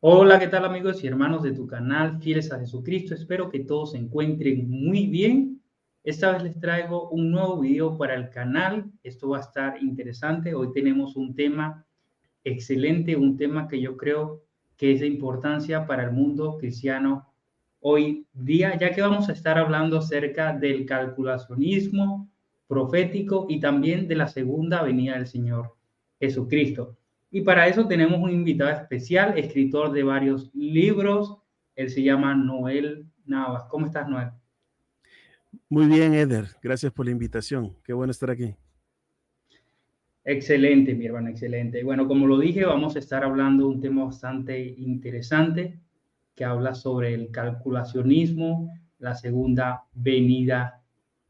Hola, ¿qué tal amigos y hermanos de tu canal Fieles a Jesucristo? Espero que todos se encuentren muy bien. Esta vez les traigo un nuevo video para el canal. Esto va a estar interesante. Hoy tenemos un tema excelente, un tema que yo creo que es de importancia para el mundo cristiano hoy día, ya que vamos a estar hablando acerca del calculacionismo profético y también de la segunda venida del Señor Jesucristo. Y para eso tenemos un invitado especial, escritor de varios libros. Él se llama Noel Navas. ¿Cómo estás, Noel? Muy bien, Eder. Gracias por la invitación. Qué bueno estar aquí. Excelente, mi hermano, excelente. Bueno, como lo dije, vamos a estar hablando de un tema bastante interesante que habla sobre el calculacionismo, la segunda venida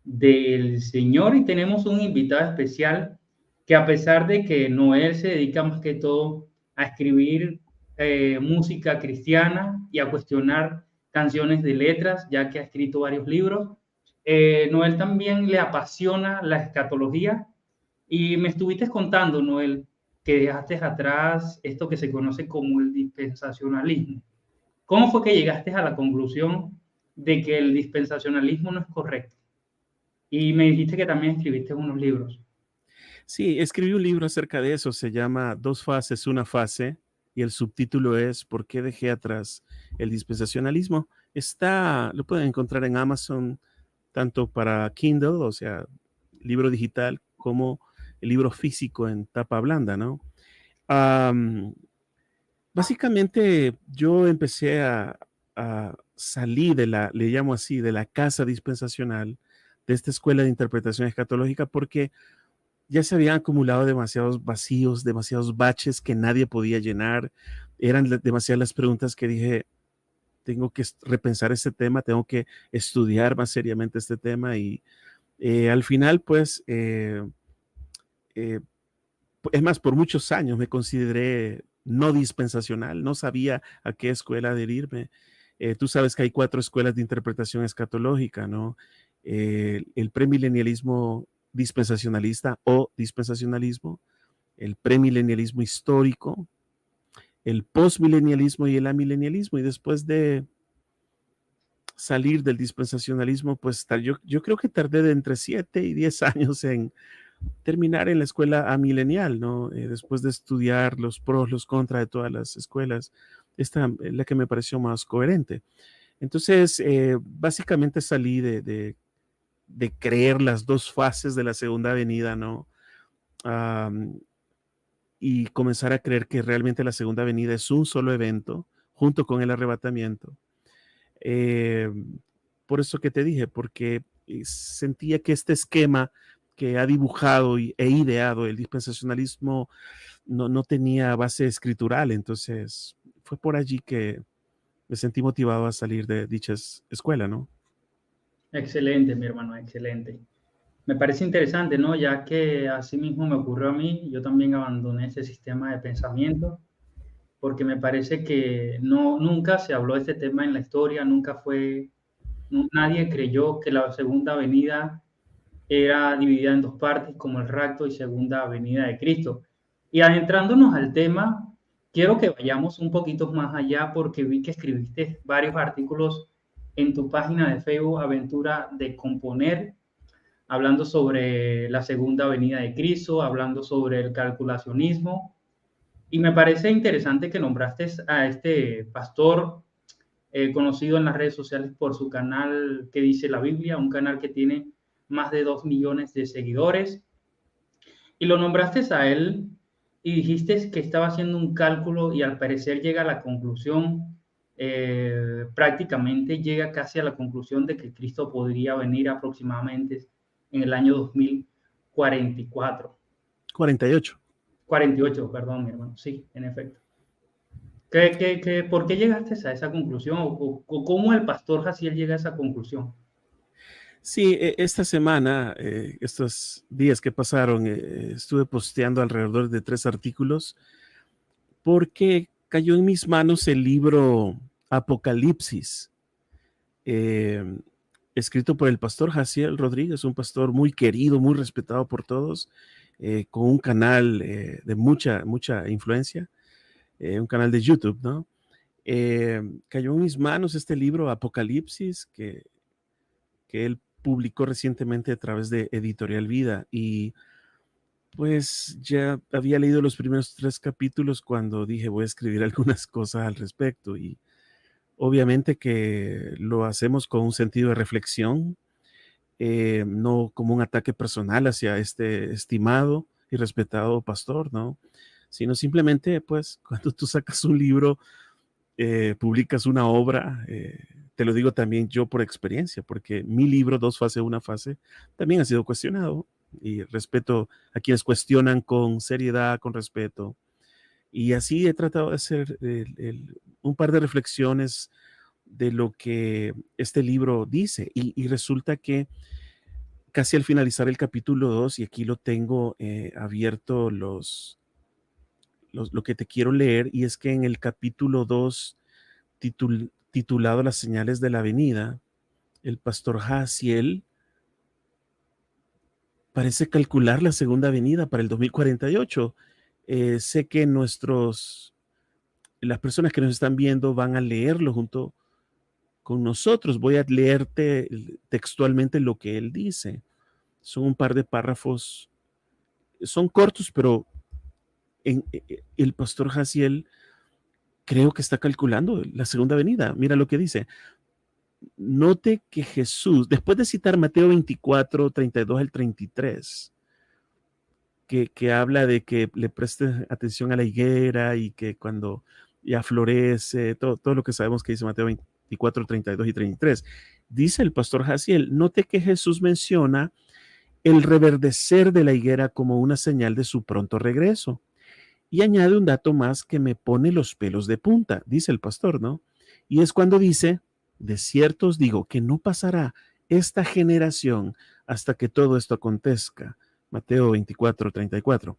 del Señor. Y tenemos un invitado especial que a pesar de que Noel se dedica más que todo a escribir música cristiana y a cuestionar canciones de letras, ya que ha escrito varios libros, Noel también le apasiona la escatología y me estuviste contando, Noel, que dejaste atrás esto que se conoce como el dispensacionalismo. ¿Cómo fue que llegaste a la conclusión de que el dispensacionalismo no es correcto? Y me dijiste que también escribiste unos libros. Sí, escribí un libro acerca de eso. Se llama Dos fases, una fase. Y el subtítulo es ¿Por qué dejé atrás el dispensacionalismo? Lo pueden encontrar en Amazon, tanto para Kindle, o sea, libro digital, como el libro físico en tapa blanda, ¿no? Am, Básicamente, yo empecé a salir le llamo así, de la casa dispensacional, de esta escuela de interpretación escatológica, porque ya se habían acumulado demasiados vacíos, demasiados baches que nadie podía llenar. Eran demasiadas las preguntas que dije, tengo que repensar este tema, tengo que estudiar más seriamente este tema y al final, pues, eh, es más, por muchos años me consideré no dispensacional, no sabía a qué escuela adherirme. Tú sabes que hay 4 escuelas de interpretación escatológica, ¿no? El premilenialismo dispensacionalista o dispensacionalismo, el premilenialismo histórico, el postmilenialismo y el amilenialismo. Y después de salir del dispensacionalismo, pues yo creo que tardé de entre 7 y 10 años en terminar en la escuela amilenial, ¿no? Después de estudiar los pros, los contras de todas las escuelas, esta es la que me pareció más coherente. Entonces, básicamente salí de creer las dos fases de la segunda venida, ¿no? Um, y comenzar a creer que realmente la segunda venida es un solo evento junto con el arrebatamiento. Eh, por eso que te dije, porque sentía que este esquema que ha dibujado e ideado el dispensacionalismo no tenía base escritural, entonces fue por allí que me sentí motivado a salir de dicha escuela, ¿no? Excelente, mi hermano, excelente. Me parece interesante, ¿no? Ya que así mismo me ocurrió a mí, yo también abandoné ese sistema de pensamiento porque me parece que no, nunca se habló de este tema en la historia, nunca fue, nadie creyó que la segunda venida era dividida en dos partes, como el rapto y segunda venida de Cristo. Y adentrándonos al tema, quiero que vayamos un poquito más allá porque vi que escribiste varios artículos en tu página de Facebook, Aventura de Componer, hablando sobre la segunda venida de Cristo, hablando sobre el calculacionismo. Y me parece interesante que nombraste a este pastor conocido en las redes sociales por su canal que dice la Biblia, un canal que tiene más de 2 millones de seguidores. Y lo nombraste a él y dijiste que estaba haciendo un cálculo y al parecer llega a la conclusión, prácticamente llega casi a la conclusión de que Cristo podría venir aproximadamente en el año 2044. 48. 48, perdón, mi hermano. Sí, en efecto. ¿Por qué llegaste a esa conclusión? ¿O cómo el pastor Jaciel llega a esa conclusión? Sí, esta semana, estos días que pasaron, estuve posteando alrededor de 3 artículos porque cayó en mis manos el libro Apocalipsis, eh, escrito por el pastor Jaciel Rodríguez, un pastor muy querido, muy respetado por todos, con un canal de mucha influencia, un canal de YouTube, ¿no? Cayó en mis manos este libro Apocalipsis que él publicó recientemente a través de Editorial Vida, y pues ya había leído los primeros 3 capítulos cuando dije voy a escribir algunas cosas al respecto, y obviamente que lo hacemos con un sentido de reflexión, no como un ataque personal hacia este estimado y respetado pastor, ¿no? Sino simplemente, pues, cuando tú sacas un libro, publicas una obra, te lo digo también yo por experiencia, porque mi libro, Dos Fases, Una Fase, también ha sido cuestionado, y respeto a quienes cuestionan con seriedad, con respeto. Y así he tratado de hacer un par de reflexiones de lo que este libro dice. Y resulta que casi al finalizar el capítulo 2, y aquí lo tengo abierto lo que te quiero leer, y es que en el capítulo 2, titulado Las señales de la venida, el pastor Jaciel parece calcular la segunda venida para el 2048. Sé que las personas que nos están viendo van a leerlo junto con nosotros. Voy a leerte textualmente lo que él dice. Son un par de párrafos, son cortos, pero el pastor Jaciel creo que está calculando la segunda venida. Mira lo que dice. Note que Jesús, después de citar Mateo 24, 32 al 33, que habla de que le preste atención a la higuera y que cuando ya florece, todo lo que sabemos que dice Mateo 24, 32 y 33, dice el pastor Jaciel, note que Jesús menciona el reverdecer de la higuera como una señal de su pronto regreso. Y añade un dato más que me pone los pelos de punta, dice el pastor, ¿no? Y es cuando dice, de cierto os digo que no pasará esta generación hasta que todo esto acontezca. Mateo 24, 34.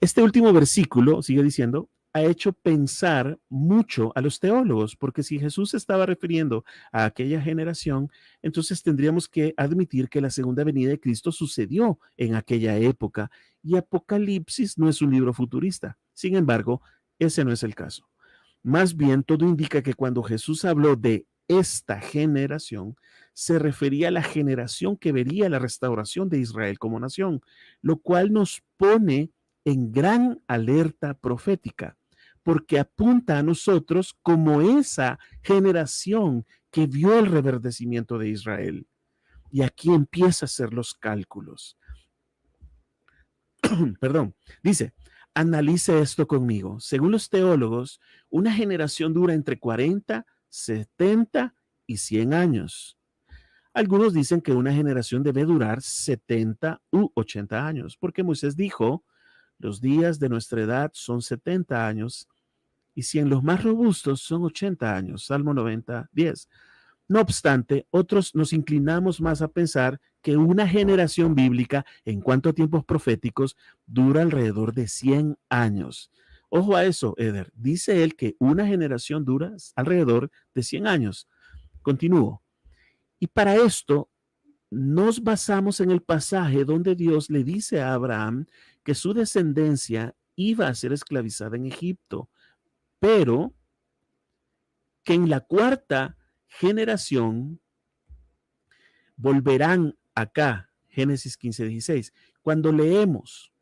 Este último versículo, sigue diciendo, ha hecho pensar mucho a los teólogos, porque si Jesús se estaba refiriendo a aquella generación, entonces tendríamos que admitir que la segunda venida de Cristo sucedió en aquella época, y Apocalipsis no es un libro futurista. Sin embargo, ese no es el caso. Más bien, todo indica que cuando Jesús habló de esta generación, se refería a la generación que vería la restauración de Israel como nación, lo cual nos pone en gran alerta profética, porque apunta a nosotros como esa generación que vio el reverdecimiento de Israel. Y aquí empieza a hacer los cálculos. Perdón, dice, analice esto conmigo. Según los teólogos, una generación dura entre 40, 70 y 100 años. Algunos dicen que una generación debe durar 70 u 80 años, porque Moisés dijo, los días de nuestra edad son 70 años, y si en los más robustos son 80 años. Salmo 90, 10. No obstante, otros nos inclinamos más a pensar que una generación bíblica, en cuanto a tiempos proféticos, dura alrededor de 100 años. Ojo a eso, Eder. Dice él que una generación dura alrededor de 100 años. Continúo. Y para esto nos basamos en el pasaje donde Dios le dice a Abraham que su descendencia iba a ser esclavizada en Egipto, pero que en la cuarta generación volverán acá. Génesis 15, 16. Cuando leemos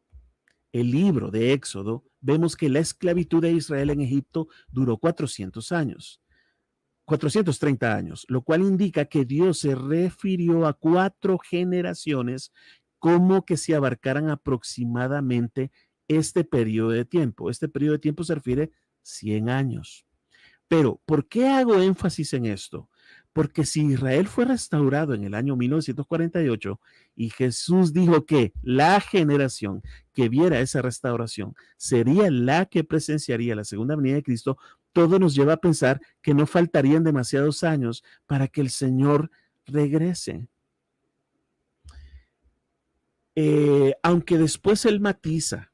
el libro de Éxodo, vemos que la esclavitud de Israel en Egipto duró 400 años. 430 años, lo cual indica que Dios se refirió a 4 generaciones como que se abarcaran aproximadamente este periodo de tiempo. Este periodo de tiempo se refiere a 100 años. Pero, ¿por qué hago énfasis en esto? Porque si Israel fue restaurado en el año 1948 y Jesús dijo que la generación que viera esa restauración sería la que presenciaría la segunda venida de Cristo, todo nos lleva a pensar que no faltarían demasiados años para que el Señor regrese. Aunque después él matiza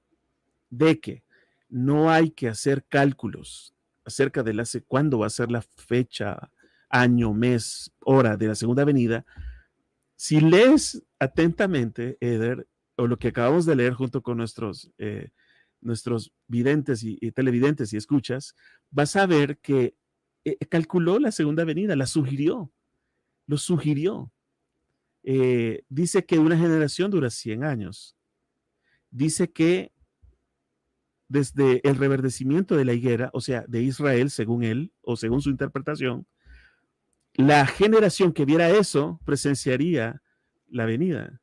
de que no hay que hacer cálculos acerca de cuándo va a ser la fecha, año, mes, hora de la segunda venida. Si lees atentamente, Eder, o lo que acabamos de leer junto con nuestros videntes y televidentes y escuchas, vas a ver que calculó la segunda venida, la sugirió, lo sugirió. Dice que una generación dura 100 años. Dice que desde el reverdecimiento de la higuera, o sea, de Israel, según él, o según su interpretación, la generación que viera eso presenciaría la venida.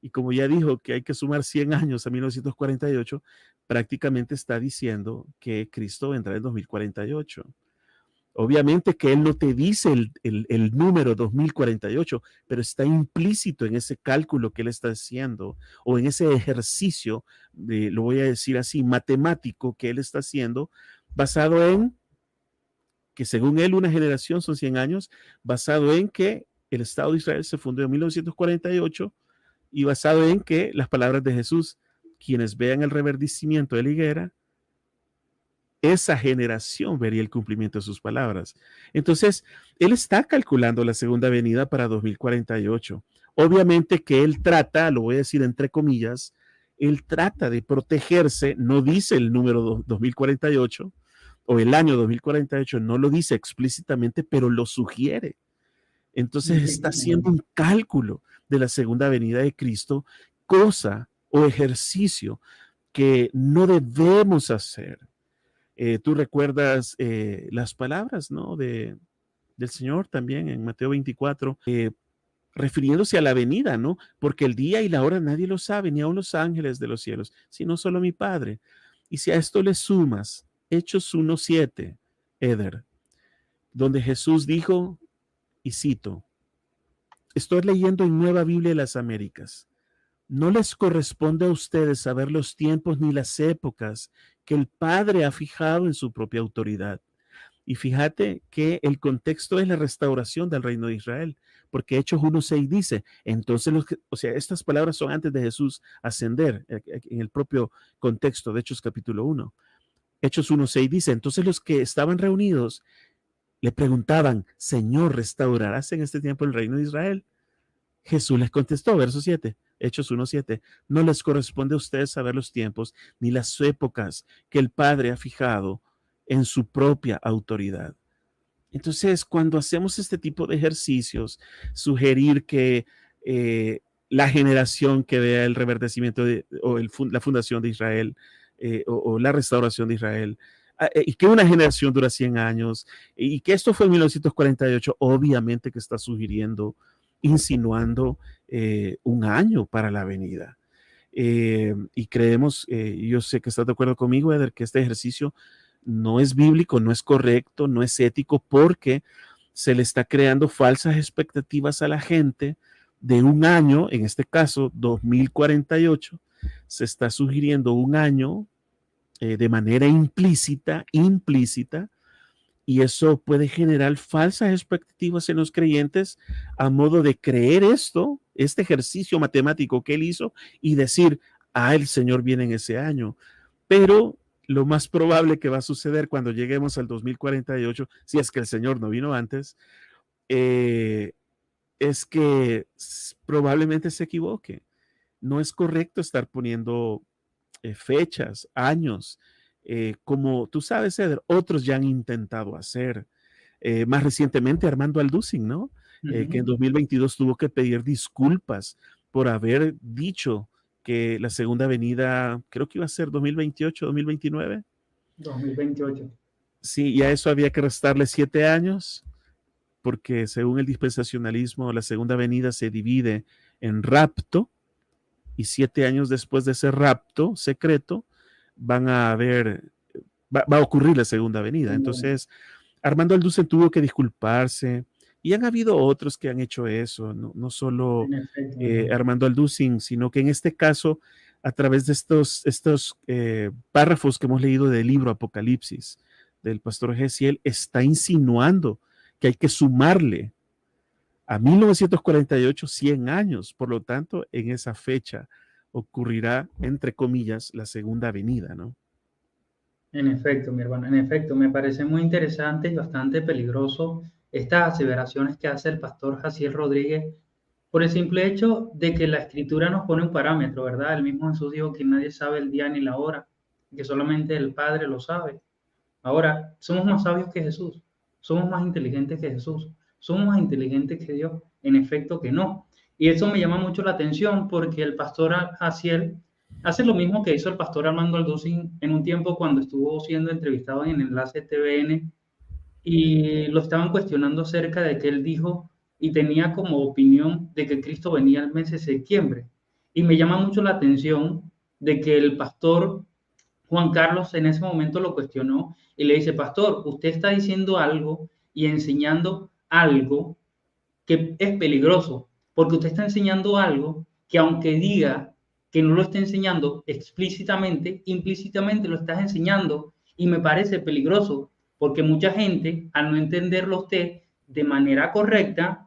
Y como ya dijo que hay que sumar 100 años a 1948, prácticamente está diciendo que Cristo vendrá en 2048. Obviamente que él no te dice el número 2048, pero está implícito en ese cálculo que él está haciendo o en ese ejercicio, lo voy a decir así, matemático que él está haciendo, basado en que según él una generación son 100 años, basado en que el Estado de Israel se fundó en 1948 y basado en que las palabras de Jesús, quienes vean el reverdecimiento de la higuera, esa generación vería el cumplimiento de sus palabras. Entonces, él está calculando la segunda venida para 2048. Obviamente que él trata, lo voy a decir entre comillas, él trata de protegerse, no dice el número 2048 o el año 2048, no lo dice explícitamente, pero lo sugiere. Entonces está haciendo un cálculo de la segunda venida de Cristo, cosa o ejercicio que no debemos hacer. Tú recuerdas las palabras, ¿no? del Señor también en Mateo 24, refiriéndose a la venida, ¿no? Porque el día y la hora nadie lo sabe, ni aun los ángeles de los cielos, sino solo mi Padre. Y si a esto le sumas Hechos 1:7, Eder, donde Jesús dijo, y cito, estoy leyendo en Nueva Biblia de las Américas, no les corresponde a ustedes saber los tiempos ni las épocas que el Padre ha fijado en su propia autoridad. Y fíjate que el contexto es la restauración del reino de Israel, porque Hechos 1:6 dice, entonces, o sea, estas palabras son antes de Jesús ascender, en el propio contexto de Hechos capítulo 1. Hechos 1:6 dice, entonces los que estaban reunidos le preguntaban, Señor, ¿restaurarás en este tiempo el reino de Israel? Jesús les contestó, verso 7, Hechos 1:7, no les corresponde a ustedes saber los tiempos ni las épocas que el Padre ha fijado en su propia autoridad. Entonces, cuando hacemos este tipo de ejercicios, sugerir que la generación que vea el reverdecimiento o la fundación de Israel o la restauración de Israel, y que una generación dura 100 años, y que esto fue en 1948, obviamente que está sugiriendo, insinuando un año para la venida. Y creemos, yo sé que estás de acuerdo conmigo, Eder, que este ejercicio no es bíblico, no es correcto, no es ético, porque se le está creando falsas expectativas a la gente de un año, en este caso 2048, se está sugiriendo un año de manera implícita, y eso puede generar falsas expectativas en los creyentes a modo de creer esto, este ejercicio matemático que él hizo y decir, el Señor viene en ese año. Pero lo más probable que va a suceder cuando lleguemos al 2048, si es que el Señor no vino antes, es que probablemente se equivoque. No es correcto estar poniendo fechas, años, como tú sabes, Eder, otros ya han intentado hacer. Más recientemente Armando Alducin, ¿no? Que en 2022 tuvo que pedir disculpas por haber dicho que la segunda venida, creo que iba a ser 2028, 2029. 2028. Sí, y a eso había que restarle 7 años, porque según el dispensacionalismo, la segunda venida se divide en rapto, y 7 años después de ese rapto secreto, va a ocurrir la segunda venida. Entonces, Armando Alducin tuvo que disculparse, y han habido otros que han hecho eso, no solo Armando Alducin, sino que en este caso, a través de estos párrafos que hemos leído del libro Apocalipsis, del pastor Gesiel, está insinuando que hay que sumarle a 1948 100 años. Por lo tanto, en esa fecha ocurrirá, entre comillas, la segunda venida, ¿no? En efecto, mi hermano, en efecto, me parece muy interesante y bastante peligroso estas aseveraciones que hace el pastor Jaciel Rodríguez por el simple hecho de que la escritura nos pone un parámetro, ¿verdad? El mismo Jesús dijo que nadie sabe el día ni la hora, que solamente el Padre lo sabe. Ahora, somos más sabios que Jesús. somos más inteligentes que Jesús, somos más inteligentes que Dios, en efecto que no. Y eso me llama mucho la atención porque el pastor Jaciel hace lo mismo que hizo el pastor Armando Alducin en un tiempo cuando estuvo siendo entrevistado en Enlace TVN y lo estaban cuestionando acerca de que él dijo y tenía como opinión de que Cristo venía el mes de septiembre. Y me llama mucho la atención de que el pastor Juan Carlos en ese momento lo cuestionó y le dice, pastor, usted está diciendo algo y enseñando algo que es peligroso, porque usted está enseñando algo que aunque diga que no lo está enseñando explícitamente, implícitamente lo estás enseñando y me parece peligroso, porque mucha gente, al no entenderlo usted de manera correcta,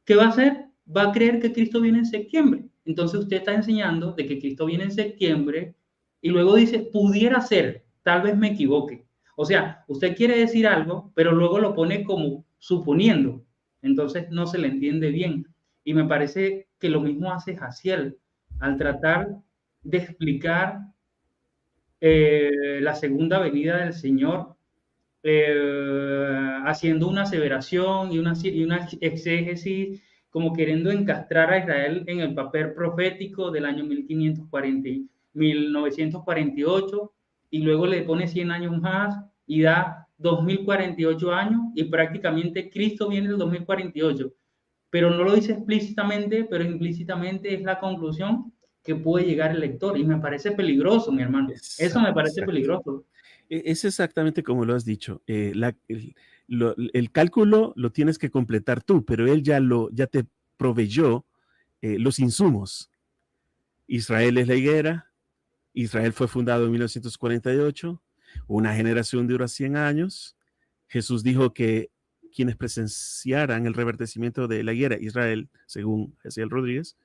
¿qué va a hacer? Va a creer que Cristo viene en septiembre. Entonces usted está enseñando de que Cristo viene en septiembre y luego dice, pudiera ser, tal vez me equivoque. O sea, usted quiere decir algo, pero luego lo pone como suponiendo. Entonces no se le entiende bien. Y me parece que lo mismo hace Jaciel al tratar de explicar la segunda venida del Señor, haciendo una aseveración y una exégesis, como queriendo encastrar a Israel en el papel profético del año 1540, 1948, y luego le pone 100 años más y da 2048 años, y prácticamente Cristo viene en el 2048, pero no lo dice explícitamente, pero implícitamente es la conclusión que puede llegar el lector, y me parece peligroso, mi hermano. Eso me parece Exacto. peligroso. Es exactamente como lo has dicho. El cálculo lo tienes que completar tú, pero él ya te proveyó los insumos. Israel es la higuera. Israel fue fundado en 1948. Una generación dura 100 años. Jesús dijo que quienes presenciaran el revertecimiento de la higuera, Israel, según Jaciel Rodríguez,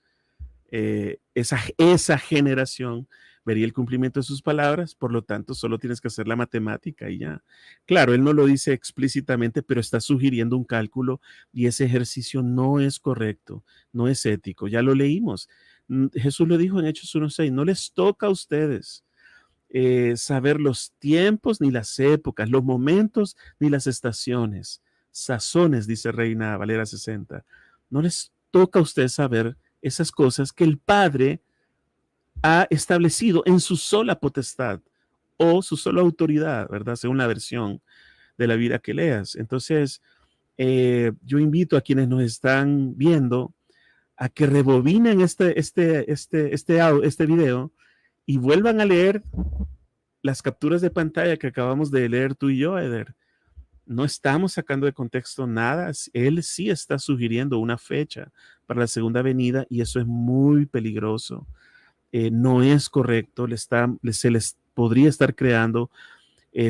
esa generación vería el cumplimiento de sus palabras, por lo tanto, solo tienes que hacer la matemática y ya. Claro, él no lo dice explícitamente, pero está sugiriendo un cálculo y ese ejercicio no es correcto, no es ético. Ya lo leímos. Jesús lo dijo en Hechos 1:6, no les toca a ustedes saber los tiempos ni las épocas, los momentos ni las estaciones, sazones, dice Reina Valera 60. No les toca a ustedes saber esas cosas que el Padre ha establecido en su sola potestad o su sola autoridad, ¿verdad? Según la versión de la vida que leas. Entonces, yo invito a quienes nos están viendo a que rebobinen este video y vuelvan a leer las capturas de pantalla que acabamos de leer tú y yo, Eder. No estamos sacando de contexto nada. Él sí está sugiriendo una fecha para la segunda venida y eso es muy peligroso. No es correcto. Se les podría estar creando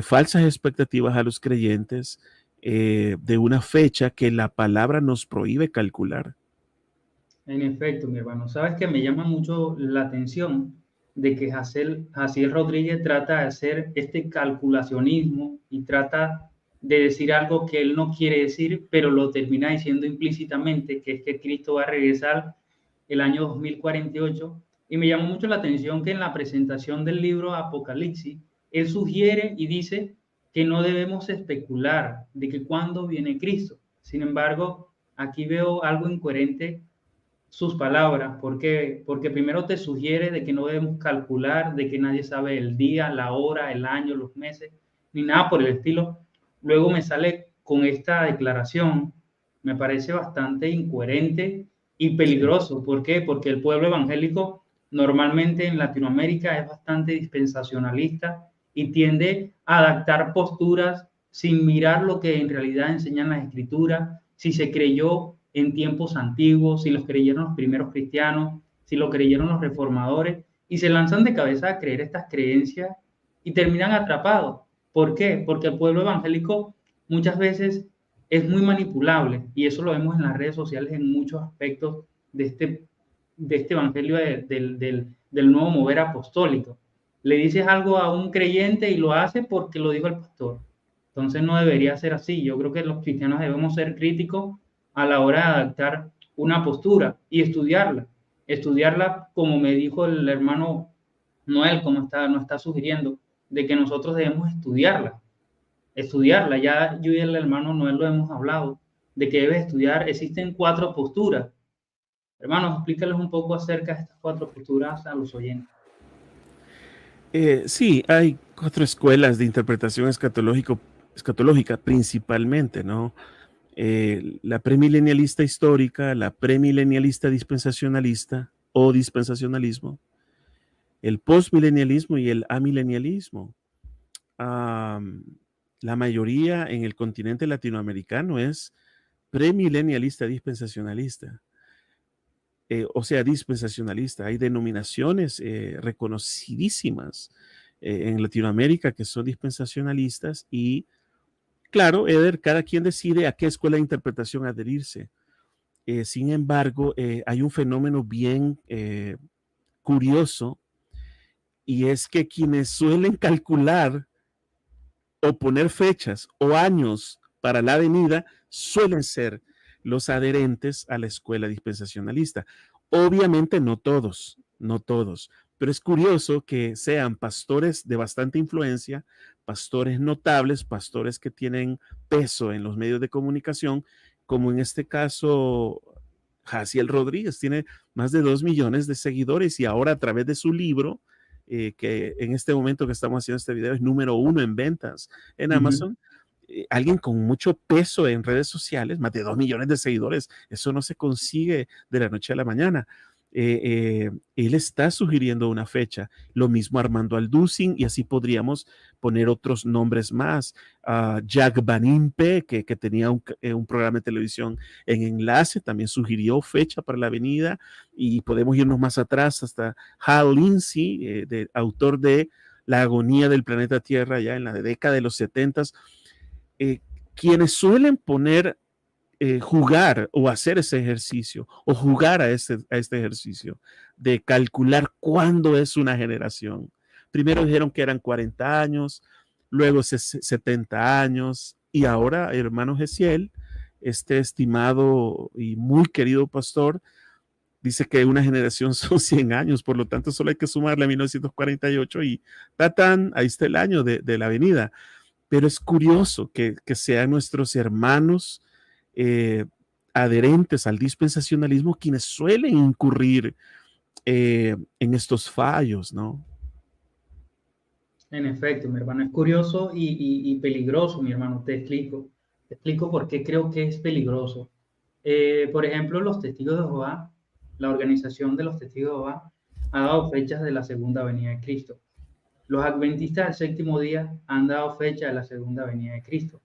falsas expectativas a los creyentes de una fecha que la palabra nos prohíbe calcular. En efecto, mi hermano, sabes que me llama mucho la atención de que Jaciel Rodríguez trata de hacer este calculacionismo y trata de decir algo que él no quiere decir, pero lo termina diciendo implícitamente, que es que Cristo va a regresar el año 2048. Y me llamó mucho la atención que en la presentación del libro Apocalipsis, él sugiere y dice que no debemos especular de que cuándo viene Cristo. Sin embargo, aquí veo algo incoherente sus palabras. ¿Por qué? Porque primero te sugiere de que no debemos calcular, de que nadie sabe el día, la hora, el año, los meses, ni nada por el estilo. Luego me sale con esta declaración. Me parece bastante incoherente y Sí. peligroso. ¿Por qué? Porque el pueblo evangélico normalmente en Latinoamérica es bastante dispensacionalista y tiende a adaptar posturas sin mirar lo que en realidad enseñan las escrituras, si se creyó en tiempos antiguos, si los creyeron los primeros cristianos, si lo creyeron los reformadores, y se lanzan de cabeza a creer estas creencias y terminan atrapados. ¿Por qué? Porque el pueblo evangélico muchas veces es muy manipulable, y eso lo vemos en las redes sociales en muchos aspectos de este evangelio del nuevo mover apostólico. Le dices algo a un creyente y lo hace porque lo dijo el pastor. Entonces no debería ser así. Yo creo que los cristianos debemos ser críticos a la hora de adaptar una postura y estudiarla. Estudiarla, como me dijo el hermano Noel, como nos está sugiriendo, de que nosotros debemos estudiarla. estudiarla. Ya yo y el hermano Noel lo hemos hablado, de que debes estudiar. Existen 4 posturas. Hermanos, explícales un poco acerca de estas 4 posturas a los oyentes. Sí, hay 4 escuelas de interpretación escatológica principalmente, ¿no? La premilenialista histórica, la premilenialista dispensacionalista o dispensacionalismo, el postmilenialismo y el amilenialismo. Um, la mayoría en el continente latinoamericano es premilenialista dispensacionalista. O sea, dispensacionalista. Hay denominaciones reconocidísimas en Latinoamérica que son dispensacionalistas y, claro, Eder, cada quien decide a qué escuela de interpretación adherirse. Sin embargo, hay un fenómeno bien curioso y es que quienes suelen calcular o poner fechas o años para la venida suelen ser los adherentes a la escuela dispensacionalista. Obviamente no todos, no todos, pero es curioso que sean pastores de bastante influencia, pastores notables, pastores que tienen peso en los medios de comunicación, como en este caso Jaciel Rodríguez tiene más de 2 millones de seguidores y ahora a través de su libro, que en este momento que estamos haciendo este video es número 1 en ventas en Ujú. Amazon, alguien con mucho peso en redes sociales, más de 2 millones de seguidores, eso no se consigue de la noche a la mañana. Él está sugiriendo una fecha, lo mismo Armando Alducin, y así podríamos poner otros nombres más. Jack Van Impe, que tenía un programa de televisión en Enlace, también sugirió fecha para la avenida, y podemos irnos más atrás hasta Hal Lindsey, autor de La agonía del planeta Tierra, ya en la década de los 70. Quienes suelen poner jugar o hacer ese ejercicio o jugar a este ejercicio de calcular cuándo es una generación. Primero dijeron que eran 40 años, luego 70 años y ahora, hermano Gesiel, este estimado y muy querido pastor, dice que una generación son 100 años, por lo tanto solo hay que sumarle a 1948 y tatán, ahí está el año de la venida. Pero es curioso que sean nuestros hermanos eh, adherentes al dispensacionalismo quienes suelen incurrir en estos fallos, ¿no? En efecto, mi hermano, es curioso y peligroso, mi hermano. Te explico. Te explico por qué creo que es peligroso. Por ejemplo, los Testigos de Jehová, la organización de los Testigos de Jehová, ha dado fechas de la segunda venida de Cristo. Los adventistas del séptimo día han dado fecha de la segunda venida de Cristo.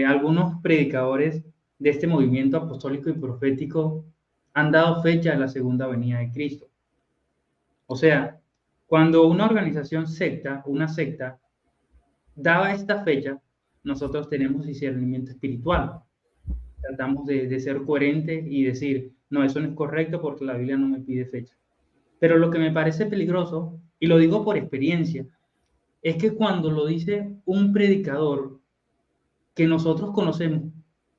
Algunos predicadores de este movimiento apostólico y profético han dado fecha de la segunda venida de Cristo. O sea, cuando una organización secta, una secta, daba esta fecha, nosotros tenemos discernimiento espiritual. Tratamos de ser coherentes y decir, no, eso no es correcto porque la Biblia no me pide fecha. Pero lo que me parece peligroso, y lo digo por experiencia, es que cuando lo dice un predicador que nosotros conocemos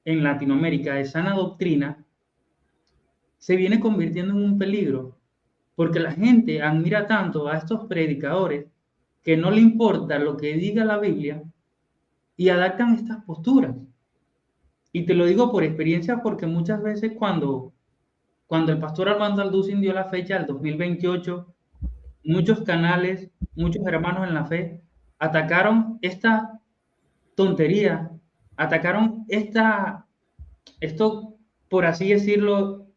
en Latinoamérica de sana doctrina, se viene convirtiendo en un peligro, porque la gente admira tanto a estos predicadores que no le importa lo que diga la Biblia y adaptan estas posturas. Y te lo digo por experiencia porque muchas veces cuando el pastor Armando Alducin dio la fecha del 2028, muchos canales, muchos hermanos en la fe atacaron esta tontería, atacaron esto, por así decirlo,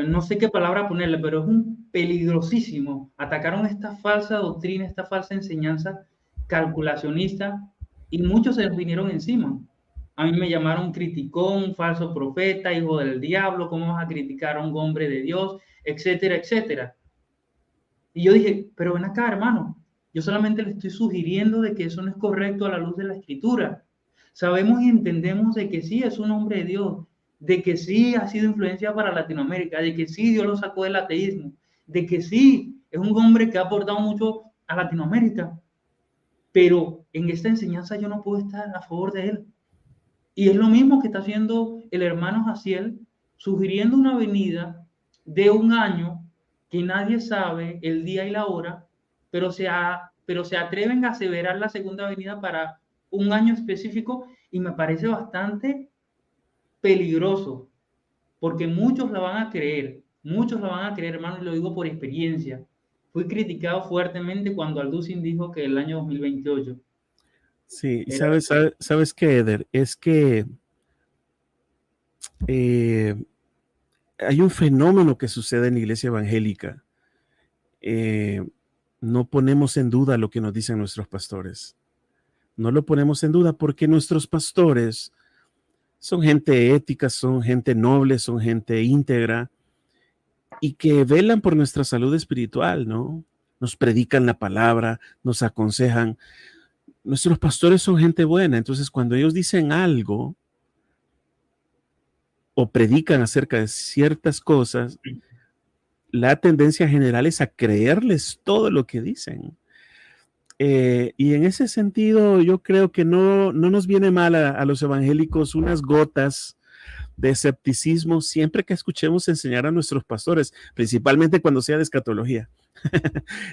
no sé qué palabra ponerle, pero es un peligrosísimo. Atacaron esta falsa doctrina, esta falsa enseñanza calculacionista y muchos se nos vinieron encima. A mí me llamaron criticón, falso profeta, hijo del diablo, ¿cómo vas a criticar a un hombre de Dios? Etcétera, etcétera. Y yo dije, pero ven acá, hermano, yo solamente le estoy sugiriendo de que eso no es correcto a la luz de la escritura. Sabemos y entendemos de que sí es un hombre de Dios, de que sí ha sido influencia para Latinoamérica, de que sí Dios lo sacó del ateísmo, de que sí es un hombre que ha aportado mucho a Latinoamérica, pero en esta enseñanza yo no puedo estar a favor de él. Y es lo mismo que está haciendo el hermano Jaciel, sugiriendo una venida de un año que nadie sabe el día y la hora, pero pero se atreven a aseverar la segunda venida para un año específico y me parece bastante peligroso, porque muchos la van a creer, hermano, y lo digo por experiencia. Fui criticado fuertemente cuando Alducin dijo que el año 2028 Sí, y era... sabes qué, Eder, es que eh, hay un fenómeno que sucede en la iglesia evangélica. Eh, no ponemos en duda lo que nos dicen nuestros pastores. No lo ponemos en duda porque nuestros pastores son gente ética, son gente noble, son gente íntegra y que velan por nuestra salud espiritual, ¿no? Nos predican la palabra, nos aconsejan. Nuestros pastores son gente buena, entonces cuando ellos dicen algo o predican acerca de ciertas cosas, la tendencia general es a creerles todo lo que dicen. Y en ese sentido, yo creo que no nos viene mal a los evangélicos unas gotas de escepticismo siempre que escuchemos enseñar a nuestros pastores, principalmente cuando sea de escatología.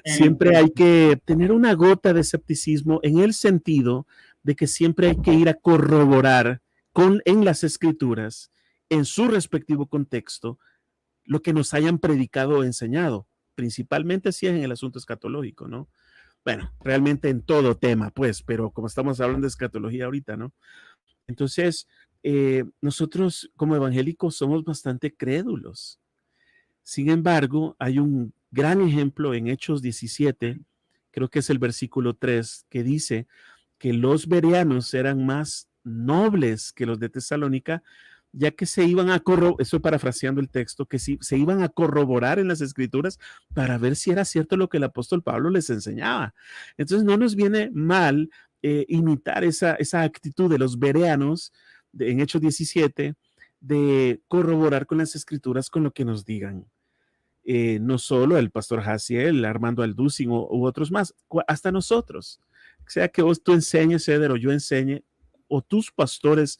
En Siempre hay efecto, que tener una gota de escepticismo en el sentido de que siempre hay que ir a corroborar en las escrituras, en su respectivo contexto, lo que nos hayan predicado o enseñado, principalmente si es en el asunto escatológico, ¿no? Bueno, realmente en todo tema, pues, pero como estamos hablando de escatología ahorita, ¿no? Entonces, nosotros como evangélicos somos bastante crédulos. Sin embargo, hay un gran ejemplo en Hechos 17, creo que es el versículo 3, que dice que los bereanos eran más nobles que los de Tesalónica, ya que se iban a corroborar, estoy parafraseando el texto, que se iban a corroborar en las escrituras para ver si era cierto lo que el apóstol Pablo les enseñaba. Entonces no nos viene mal imitar esa actitud de los bereanos en Hechos 17 de corroborar con las escrituras con lo que nos digan. No solo el pastor Jaciel, Armando Alducin u otros más, hasta nosotros. Sea que tú enseñes, Eder, o yo enseñe, o tus pastores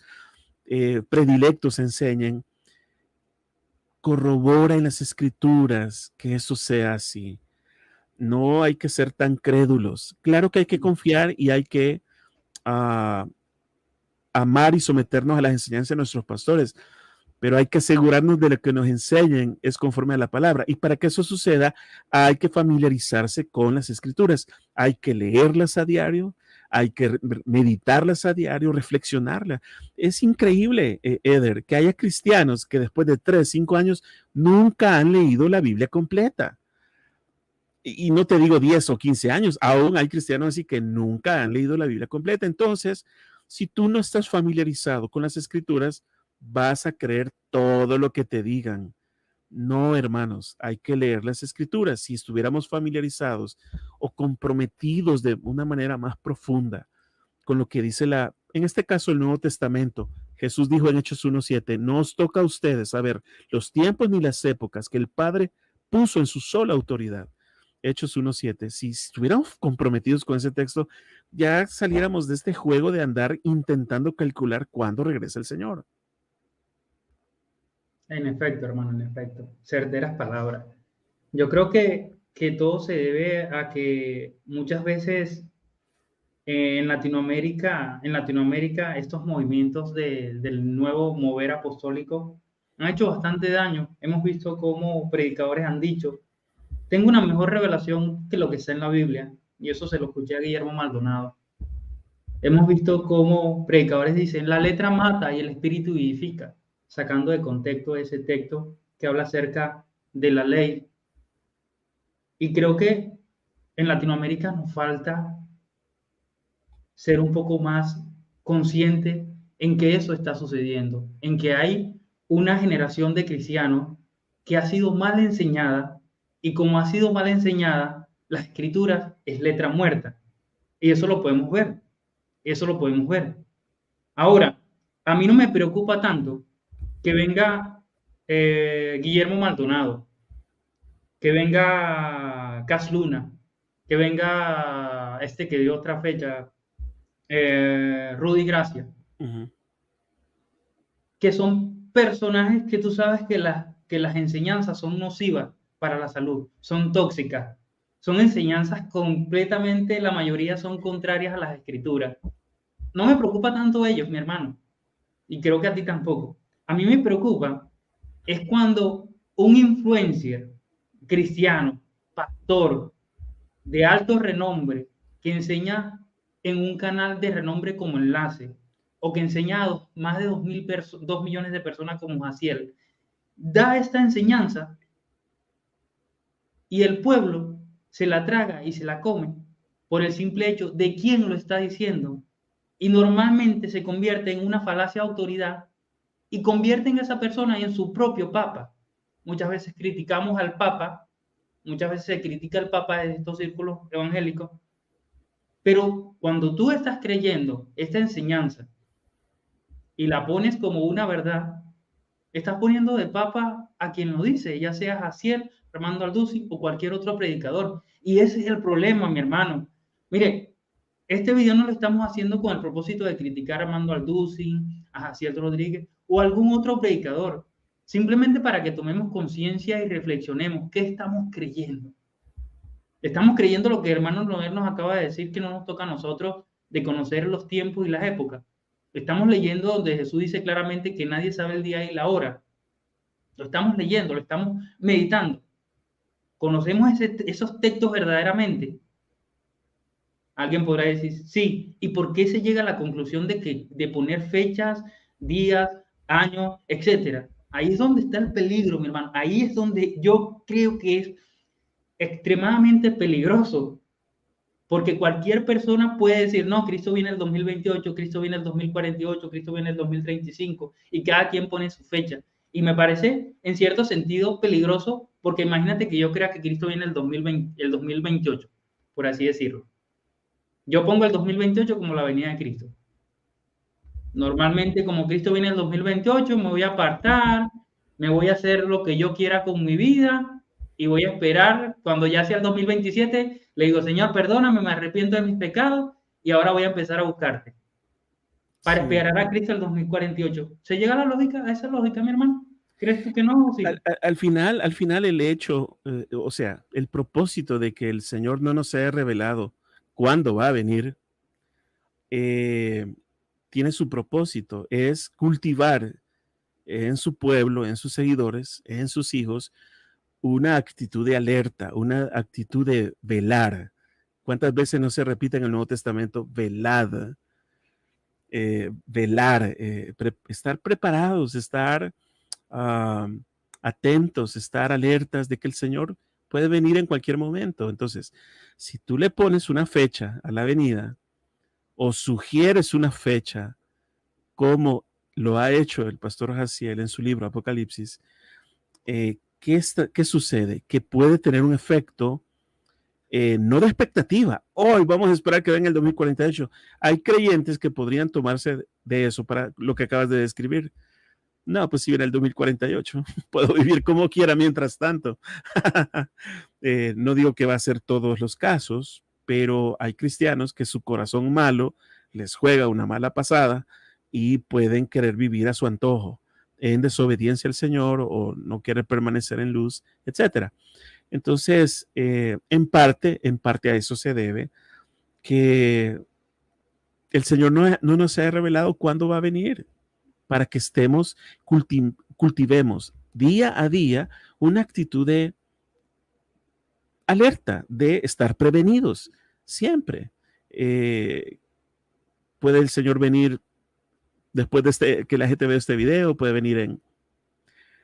predilectos enseñen, corrobora en las escrituras que eso sea así. No hay que ser tan crédulos. Claro que hay que confiar y hay que uh, amar y someternos a las enseñanzas de nuestros pastores, pero hay que asegurarnos de lo que nos enseñen es conforme a la palabra. Y para que eso suceda, hay que familiarizarse con las escrituras, hay que leerlas a diario, hay que meditarlas a diario, reflexionarlas. Es increíble, Eder, que haya cristianos que después de 3, 5 años nunca han leído la Biblia completa. Y no te digo 10 o 15 años, aún hay cristianos así que nunca han leído la Biblia completa. Entonces, si tú no estás familiarizado con las escrituras, vas a creer todo lo que te digan. No, hermanos, hay que leer las escrituras. Si estuviéramos familiarizados o comprometidos de una manera más profunda con lo que dice en este caso, el Nuevo Testamento, Jesús dijo en Hechos 1:7, no os toca a ustedes saber los tiempos ni las épocas que el Padre puso en su sola autoridad. Hechos 1:7. Si estuviéramos comprometidos con ese texto, ya saliéramos de este juego de andar intentando calcular cuándo regresa el Señor. en efecto, hermano, en efecto. Certeras palabras. Yo creo que todo se debe a que muchas veces en Latinoamérica estos movimientos del nuevo mover apostólico han hecho bastante daño. Hemos visto cómo predicadores han dicho, tengo una mejor revelación que lo que está en la Biblia, y eso se lo escuché a Guillermo Maldonado. Hemos visto cómo predicadores dicen, la letra mata y el espíritu vivifica, sacando de contexto ese texto que habla acerca de la ley. Y creo que en Latinoamérica nos falta ser un poco más consciente en que eso está sucediendo, en que hay una generación de cristianos que ha sido mal enseñada y como ha sido mal enseñada, las escrituras es letra muerta. Y eso lo podemos ver, eso lo podemos ver. Ahora, a mí no me preocupa tanto que venga Guillermo Maldonado, que venga Cas Luna, que venga este que dio otra fecha, Rudy Gracia, Uh -huh. que son personajes que tú sabes que las enseñanzas son nocivas para la salud, son tóxicas. son enseñanzas completamente, la mayoría son contrarias a las escrituras. No me preocupa tanto ellos, mi hermano, y creo que a ti tampoco. A mí me preocupa es cuando un influencer cristiano, pastor de alto renombre, que enseña en un canal de renombre como Enlace, o que enseña a más de 2 millones de personas como Jaciel, da esta enseñanza y el pueblo se la traga y se la come por el simple hecho de quién lo está diciendo. Y normalmente se convierte en una falacia de autoridad y convierten a esa persona en su propio papa. Muchas veces criticamos al papa, muchas veces se critica al papa en estos círculos evangélicos, pero cuando tú estás creyendo esta enseñanza y la pones como una verdad, estás poniendo de papa a quien lo dice, ya sea Jaciel, Armando Aldusi o cualquier otro predicador. Y ese es el problema, mi hermano. Mire, este video no lo estamos haciendo con el propósito de criticar a Armando Aldusi, a Jaciel Rodríguez o algún otro predicador. Simplemente para que tomemos conciencia y reflexionemos qué estamos creyendo. Estamos creyendo lo que el hermano Noel nos acaba de decir, que no nos toca a nosotros de conocer los tiempos y las épocas. Estamos leyendo donde Jesús dice claramente que nadie sabe el día y la hora. Lo estamos leyendo, lo estamos meditando. ¿Conocemos esos textos verdaderamente? Alguien podrá decir, sí. ¿Y por qué se llega a la conclusión de poner fechas, días, años, etcétera? Ahí es donde está el peligro, mi hermano. Ahí es donde yo creo que es extremadamente peligroso. Porque cualquier persona puede decir, no, Cristo viene el 2028, Cristo viene el 2048, Cristo viene el 2035, y cada quien pone su fecha. Y me parece, en cierto sentido, peligroso, porque imagínate que yo crea que Cristo viene el 2020, el 2028, por así decirlo. Yo pongo el 2028 como la venida de Cristo. Normalmente, como Cristo viene el 2028, me voy a apartar, me voy a hacer lo que yo quiera con mi vida y voy a esperar cuando ya sea el 2027, le digo, Señor, perdóname, me arrepiento de mis pecados y ahora voy a empezar a buscarte. Para Sí. esperar a Cristo el 2048. ¿Se llega a la lógica, a esa lógica, mi hermano? ¿Crees tú que no o sí? Al final el hecho, o sea, el propósito de que el Señor no nos haya revelado cuándo va a venir, tiene su propósito, es cultivar en su pueblo, en sus seguidores, en sus hijos, una actitud de alerta, una actitud de velar. ¿Cuántas veces no se repite en el Nuevo Testamento? Velad, velar, estar preparados, estar atentos, estar alertas de que el Señor puede venir en cualquier momento. Entonces, si tú le pones una fecha a la venida o sugieres una fecha, como lo ha hecho el pastor Jaciel en su libro Apocalipsis, ¿qué sucede? Que puede tener un efecto no de expectativa. Hoy vamos a esperar que venga el 2048. Hay creyentes que podrían tomarse de eso para lo que acabas de describir. No, pues si viene el 2048, puedo vivir como quiera mientras tanto. No digo que va a ser todos los casos, pero hay cristianos que su corazón malo les juega una mala pasada y pueden querer vivir a su antojo en desobediencia al Señor o no querer permanecer en luz, etcétera. Entonces, en parte a eso se debe que el Señor no nos ha revelado cuándo va a venir para que estemos, cultivemos día a día una actitud de alerta, de estar prevenidos siempre. Puede el Señor venir después de que la gente vea este video, puede venir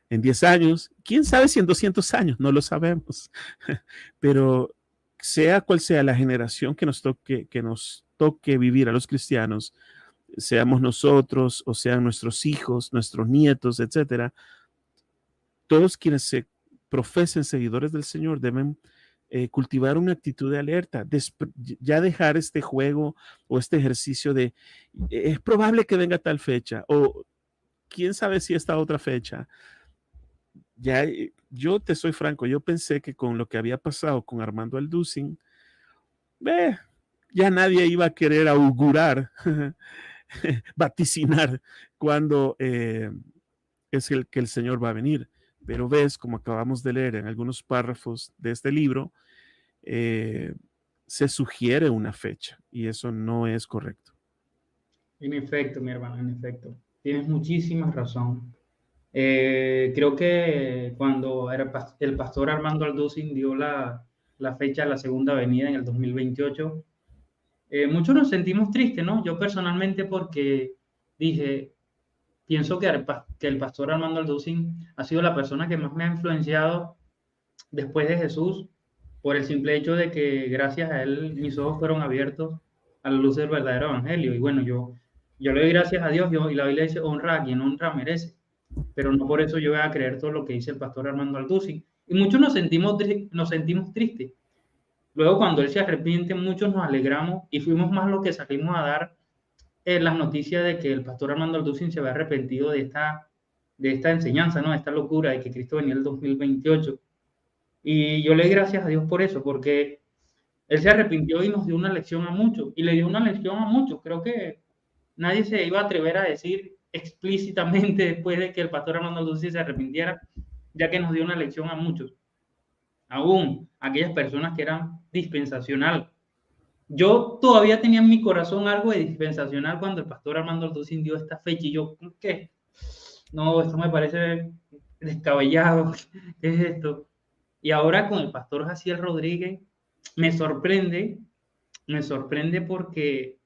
en 10 años, quién sabe si en 200 años, no lo sabemos. Pero sea cual sea la generación que nos toque vivir a los cristianos, seamos nosotros o sean nuestros hijos, nuestros nietos, etcétera, todos quienes se profesen seguidores del Señor deben cultivar una actitud de alerta, ya dejar este juego o este ejercicio de es probable que venga tal fecha o quién sabe si esta otra fecha. Ya, yo te soy franco, yo pensé que con lo que había pasado con Armando Alducin, ya nadie iba a querer augurar, vaticinar cuando es el que el Señor va a venir. Pero ves, como acabamos de leer en algunos párrafos de este libro, se sugiere una fecha y eso no es correcto. En efecto, mi hermano, en efecto. Tienes muchísima razón. Creo que cuando el pastor Armando Alducin dio la fecha de la segunda venida en el 2028, muchos nos sentimos tristes, ¿no? Yo personalmente porque dije, pienso que el pastor Armando Alducin ha sido la persona que más me ha influenciado después de Jesús, por el simple hecho de que gracias a él mis ojos fueron abiertos a la luz del verdadero evangelio. Y bueno, yo le doy gracias a Dios, y la Biblia dice, honra a quien honra merece, pero no por eso yo voy a creer todo lo que dice el pastor Armando Alducin. Y muchos nos sentimos tristes. Luego, cuando él se arrepiente, muchos nos alegramos y fuimos más los que salimos a dar las noticias de que el pastor Armando Alducin se había arrepentido de esta enseñanza, ¿no? De esta locura de que Cristo venía el 2028. Y yo le doy gracias a Dios por eso, porque él se arrepintió y nos dio una lección a muchos, y le dio una lección a muchos. Creo que nadie se iba a atrever a decir explícitamente después de que el pastor Armando Alducin se arrepintiera, ya que nos dio una lección a muchos, aún aquellas personas que eran dispensacional. Yo todavía tenía en mi corazón algo de dispensacional cuando el pastor Armando Alducin dio esta fecha, y yo, ¿qué? No, esto me parece descabellado. ¿Qué es esto? Y ahora con el pastor Jaciel Rodríguez me sorprende porque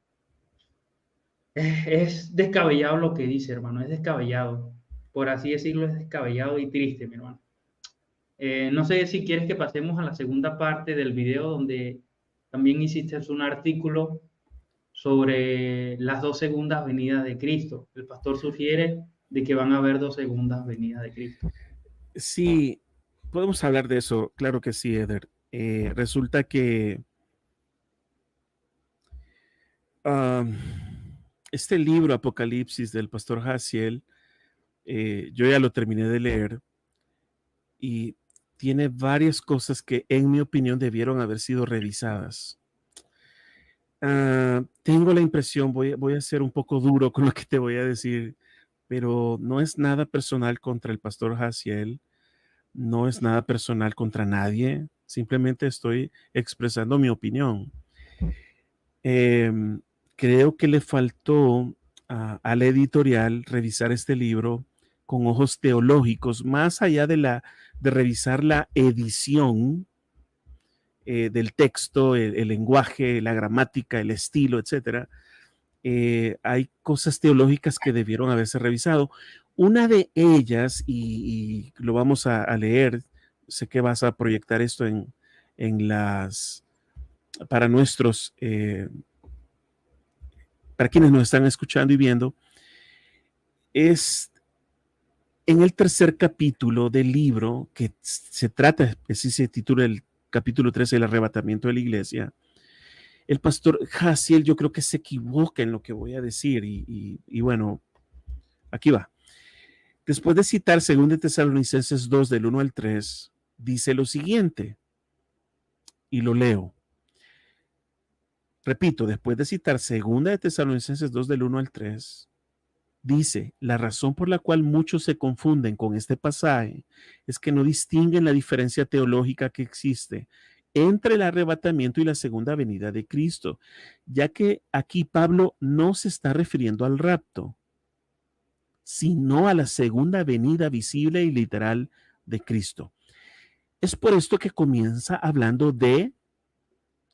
es descabellado lo que dice, hermano, es descabellado. Por así decirlo, es descabellado y triste, mi hermano. No sé si quieres que pasemos a la segunda parte del video donde también hiciste un artículo sobre las dos segundas venidas de Cristo. El pastor sugiere de que van a haber dos segundas venidas de Cristo. Sí, podemos hablar de eso, claro que sí, Eder. Resulta que este libro, Apocalipsis, del pastor Jaciel, yo ya lo terminé de leer y tiene varias cosas que, en mi opinión, debieron haber sido revisadas. Tengo la impresión, voy a ser un poco duro con lo que te voy a decir, pero no es nada personal contra el pastor Jaciel, no es nada personal contra nadie, simplemente estoy expresando mi opinión. Creo que le faltó a la editorial revisar este libro con ojos teológicos, más allá de revisar la edición del texto, el lenguaje, la gramática, el estilo, etcétera. Hay cosas teológicas que debieron haberse revisado. Una de ellas, y lo vamos a leer, sé que vas a proyectar esto para nuestros, para quienes nos están escuchando y viendo, es en el tercer capítulo del libro, que se trata, así se titula el capítulo 13, el arrebatamiento de la iglesia. El pastor Jaciel, yo creo que se equivoca en lo que voy a decir y bueno, aquí va. Después de citar 2 Tesalonicenses 2 del 1 al 3, dice lo siguiente, y lo leo. Repito, después de citar 2 Tesalonicenses 2 del 1 al 3, dice, la razón por la cual muchos se confunden con este pasaje es que no distinguen la diferencia teológica que existe entre el arrebatamiento y la segunda venida de Cristo, ya que aquí Pablo no se está refiriendo al rapto, sino a la segunda venida visible y literal de Cristo. Es por esto que comienza hablando de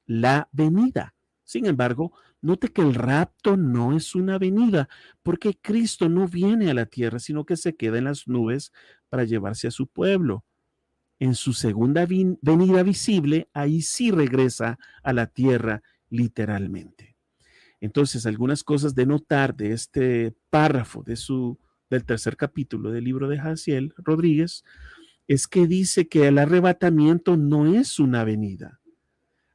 la venida. Sin embargo, note que el rapto no es una venida, porque Cristo no viene a la tierra, sino que se queda en las nubes para llevarse a su pueblo. En su segunda venida visible, ahí sí regresa a la tierra literalmente. Entonces, algunas cosas de notar de este párrafo del tercer capítulo del libro de Jaciel Rodríguez es que dice que el arrebatamiento no es una venida.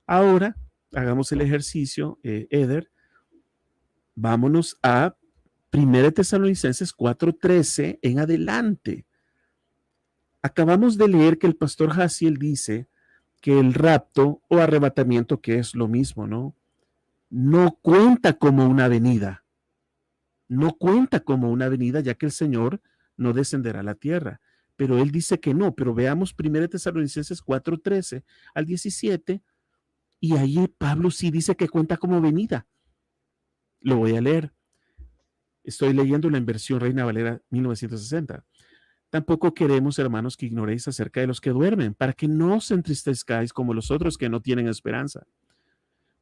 Ahora, hagamos el ejercicio, Eder. Vámonos a 1 Tesalonicenses 4:13 en adelante. Acabamos de leer que el pastor Jaciel dice que el rapto o arrebatamiento, que es lo mismo, ¿no? No cuenta como una venida. No cuenta como una venida, ya que el Señor no descenderá a la tierra. Pero él dice que no. Pero veamos 1 Tesalonicenses 4:13 al 17, Y ahí Pablo sí dice que cuenta como venida. Lo voy a leer. Estoy leyendo la versión Reina Valera 1960. Tampoco queremos, hermanos, que ignoréis acerca de los que duermen, para que no os entristezcáis como los otros que no tienen esperanza.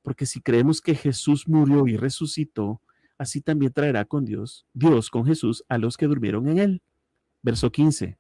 Porque si creemos que Jesús murió y resucitó, así también traerá con Dios con Jesús a los que durmieron en él. Verso 15.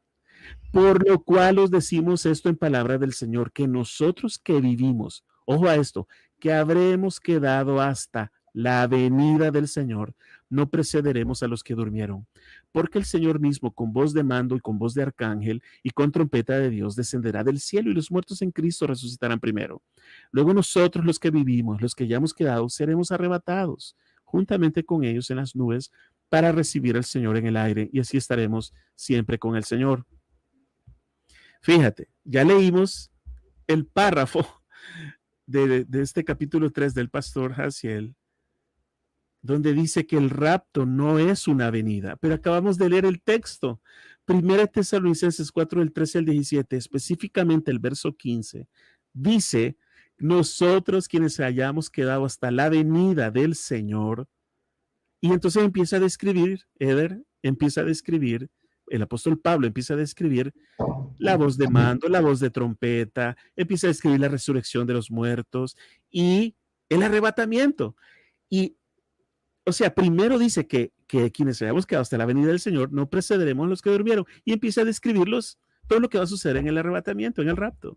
Por lo cual os decimos esto en palabra del Señor, que nosotros que vivimos, ojo a esto, que habremos quedado hasta la venida del Señor, no precederemos a los que durmieron, porque el Señor mismo con voz de mando y con voz de arcángel y con trompeta de Dios descenderá del cielo y los muertos en Cristo resucitarán primero. Luego nosotros los que vivimos, los que ya hemos quedado, seremos arrebatados juntamente con ellos en las nubes para recibir al Señor en el aire y así estaremos siempre con el Señor. Fíjate, ya leímos el párrafo de este capítulo 3 del pastor Jaciel, donde dice que el rapto no es una venida, pero acabamos de leer el texto. 1 Tesalonicenses 4, del 13 al 17, específicamente el verso 15, dice, nosotros quienes hayamos quedado hasta la venida del Señor, y entonces empieza a describir, el apóstol Pablo empieza a describir la voz de mando, la voz de trompeta, empieza a describir la resurrección de los muertos y el arrebatamiento. Y, o sea, primero dice que quienes hayamos quedado hasta la venida del Señor, no precederemos a los que durmieron, y empieza a describirlos todo lo que va a suceder en el arrebatamiento, en el rapto,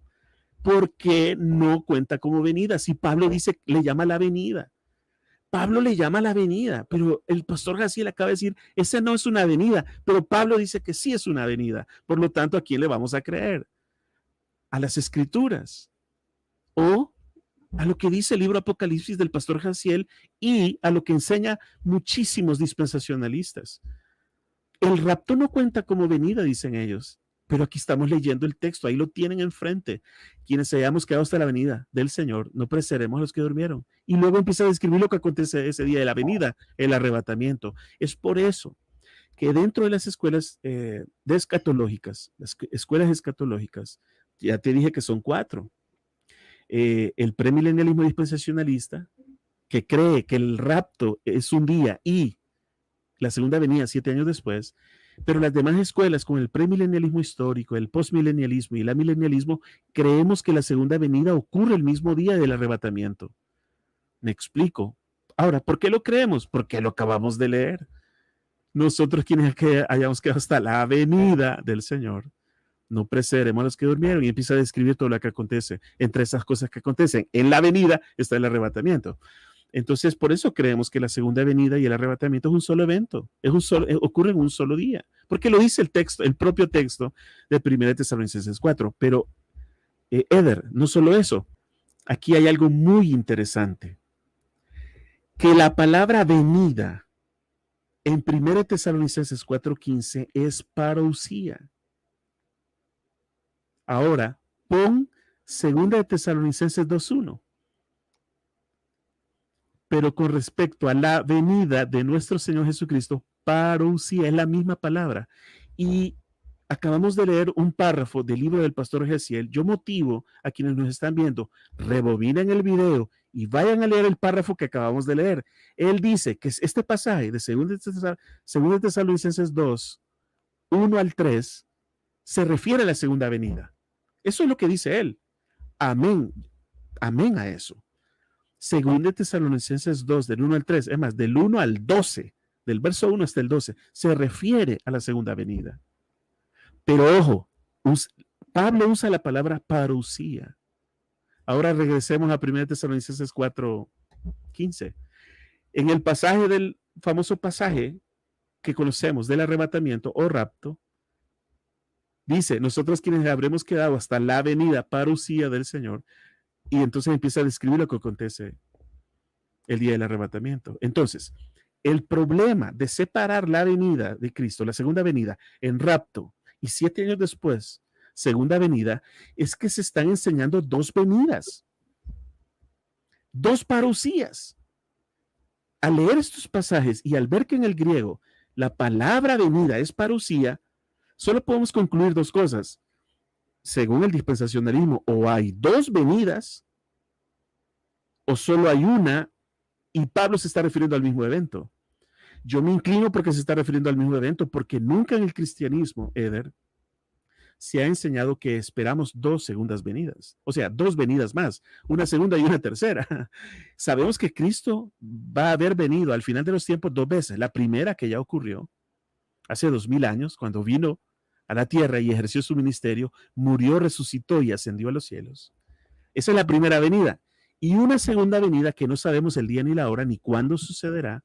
porque no cuenta como venida. Si Pablo dice, le llama la venida. Pablo le llama la venida, pero el pastor Jaciel acaba de decir, esa no es una venida, pero Pablo dice que sí es una venida. Por lo tanto, ¿a quién le vamos a creer? ¿A las escrituras? ¿O a lo que dice el libro Apocalipsis del pastor Jaciel y a lo que enseña muchísimos dispensacionalistas? El rapto no cuenta como venida, dicen ellos. Pero aquí estamos leyendo el texto, ahí lo tienen enfrente. Quienes hayamos quedado hasta la venida del Señor, no precederemos a los que durmieron. Y luego empieza a describir lo que acontece ese día de la venida, el arrebatamiento. Es por eso que dentro de las escuelas escatológicas, las escuelas escatológicas, ya te dije que son 4. El premilenialismo dispensacionalista, que cree que el rapto es un día y la segunda venida 7 años después. Pero las demás escuelas, con el premilenialismo histórico, el postmilenialismo y el amilenialismo, creemos que la segunda venida ocurre el mismo día del arrebatamiento. Me explico. Ahora, ¿por qué lo creemos? Porque lo acabamos de leer. Nosotros quienes hayamos quedado hasta la venida del Señor, no precederemos a los que durmieron, y empieza a describir todo lo que acontece. Entre esas cosas que acontecen en la venida está el arrebatamiento. Entonces, por eso creemos que la segunda venida y el arrebatamiento es un solo evento, ocurre en un solo día, porque lo dice el texto, el propio texto de 1 Tesalonicenses 4. Pero, Eder, no solo eso, aquí hay algo muy interesante, que la palabra venida en 1 Tesalonicenses 4:15 es parousia. Ahora, pon 2 Tesalonicenses 2:1. Pero con respecto a la venida de nuestro Señor Jesucristo, parousia es la misma palabra. Y acabamos de leer un párrafo del libro del pastor Jaciel. Yo motivo a quienes nos están viendo, rebobinen el video y vayan a leer el párrafo que acabamos de leer. Él dice que este pasaje de 2 Tesalonicenses 2, 1 al 3, se refiere a la segunda venida. Eso es lo que dice él. Amén. Amén a eso. Según de Tesalonicenses 2, del 1 al 3, es más, del 1 al 12, del verso 1 hasta el 12, se refiere a la segunda venida. Pero ojo, Pablo usa la palabra parousia. Ahora regresemos a 1 Tesalonicenses 4:15. En el pasaje del famoso pasaje que conocemos del arrebatamiento o rapto, dice, nosotros quienes habremos quedado hasta la venida parousia del Señor. Y entonces empieza a describir lo que acontece el día del arrebatamiento. Entonces, el problema de separar la venida de Cristo, la segunda venida, en rapto, y 7 años después, segunda venida, es que se están enseñando 2 venidas, 2 parousias. Al leer estos pasajes y al ver que en el griego la palabra venida es parousia, solo podemos concluir 2 cosas. Según el dispensacionalismo, o hay 2 venidas, o solo hay una y Pablo se está refiriendo al mismo evento. Yo me inclino porque se está refiriendo al mismo evento, porque nunca en el cristianismo, Eder, se ha enseñado que esperamos dos segundas venidas, o sea, dos venidas más, una segunda y una tercera. Sabemos que Cristo va a haber venido al final de los tiempos dos veces. La primera, que ya ocurrió hace 2000 años, cuando vino a la tierra y ejerció su ministerio, murió, resucitó y ascendió a los cielos. Esa es la primera venida. Y una segunda venida que no sabemos el día ni la hora ni cuándo sucederá,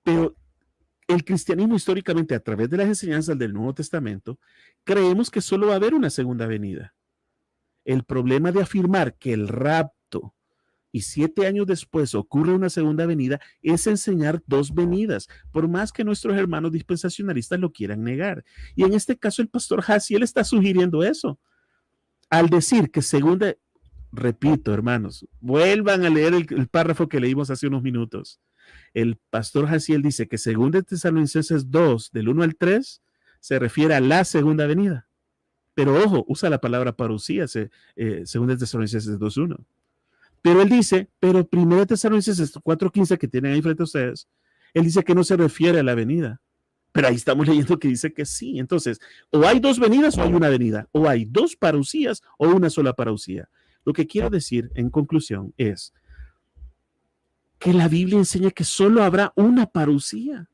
pero el cristianismo históricamente, a través de las enseñanzas del Nuevo Testamento, creemos que solo va a haber una segunda venida. El problema de afirmar que el rapto y 7 años después ocurre una segunda venida es enseñar dos venidas, por más que nuestros hermanos dispensacionalistas lo quieran negar. Y en este caso el pastor Jaciel está sugiriendo eso. Al decir que segunda, repito, hermanos, vuelvan a leer el párrafo que leímos hace unos minutos. El pastor Jaciel dice que según de Tesalonicenses 2, del 1 al 3, se refiere a la segunda venida. Pero ojo, usa la palabra parucía, según de Tesalonicenses 2.1. Pero él dice, pero 1 Tesalonicenses 4.15, que tienen ahí frente a ustedes, él dice que no se refiere a la venida. Pero ahí estamos leyendo que dice que sí. Entonces, o hay dos venidas o hay una venida, o hay dos parucías o una sola parucía. Lo que quiero decir en conclusión es que la Biblia enseña que solo habrá una parucía.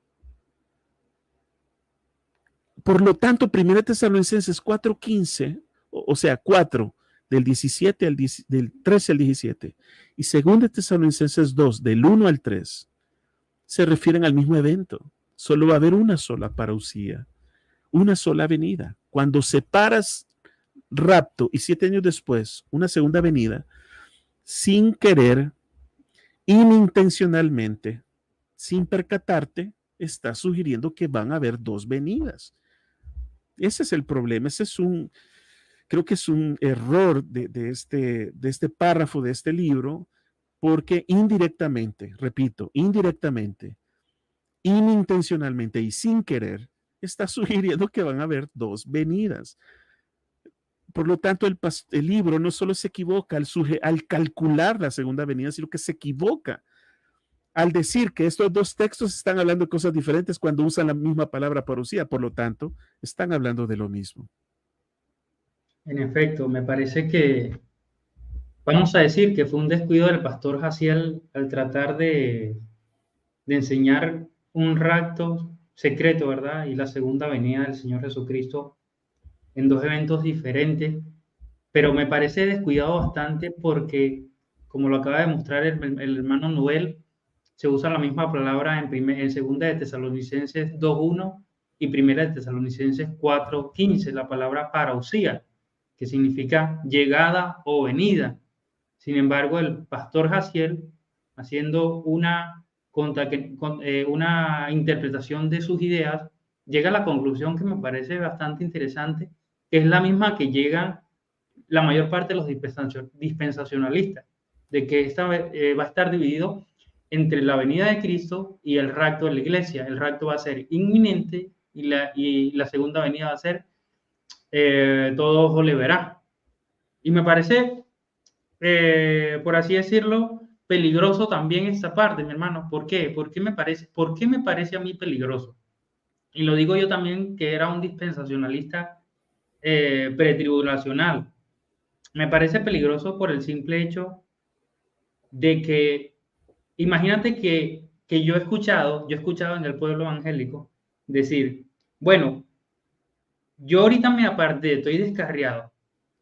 Por lo tanto, 1 Tesalonicenses 4.15, o sea, 4, del 17 al del 13 al 17, y 2 Tesalonicenses 2, del 1 al 3, se refieren al mismo evento. Solo va a haber una sola parucía, una sola venida. Cuando separas rapto y 7 años después, una segunda venida, sin querer, inintencionalmente, sin percatarte, está sugiriendo que van a haber dos venidas. Ese es el problema. Creo que es un error de este párrafo, de este libro, porque indirectamente, repito, indirectamente, inintencionalmente y sin querer, está sugiriendo que van a haber dos venidas. Por lo tanto, el libro no solo se equivoca al calcular la segunda venida, sino que se equivoca al decir que estos dos textos están hablando de cosas diferentes cuando usan la misma palabra parucía. Por lo tanto, están hablando de lo mismo. En efecto, me parece que vamos a decir que fue un descuido del pastor Jaciel al tratar de enseñar un rapto secreto, ¿verdad? Y la segunda venida del Señor Jesucristo en dos eventos diferentes, pero me parece descuidado bastante porque, como lo acaba de mostrar el hermano Noel, se usa la misma palabra en segunda de Tesalonicenses 2.1 y primera de Tesalonicenses 4.15, la palabra parousia, que significa llegada o venida. Sin embargo, el pastor Jaciel, haciendo una interpretación de sus ideas, llega a la conclusión que me parece bastante interesante, que es la misma que llegan la mayor parte de los dispensacionalistas, de que va a estar dividido entre la venida de Cristo y el rapto de la iglesia. El rapto va a ser inminente y la segunda venida va a ser todo ojo le verá. Y me parece, por así decirlo, peligroso también esta parte, mi hermano. ¿Por qué? ¿Por qué me parece a mí peligroso? Y lo digo yo también, que era un dispensacionalista pretribulacional. Me parece peligroso por el simple hecho de que, imagínate que yo he escuchado en el pueblo evangélico decir, bueno, yo ahorita me aparté, estoy descarriado.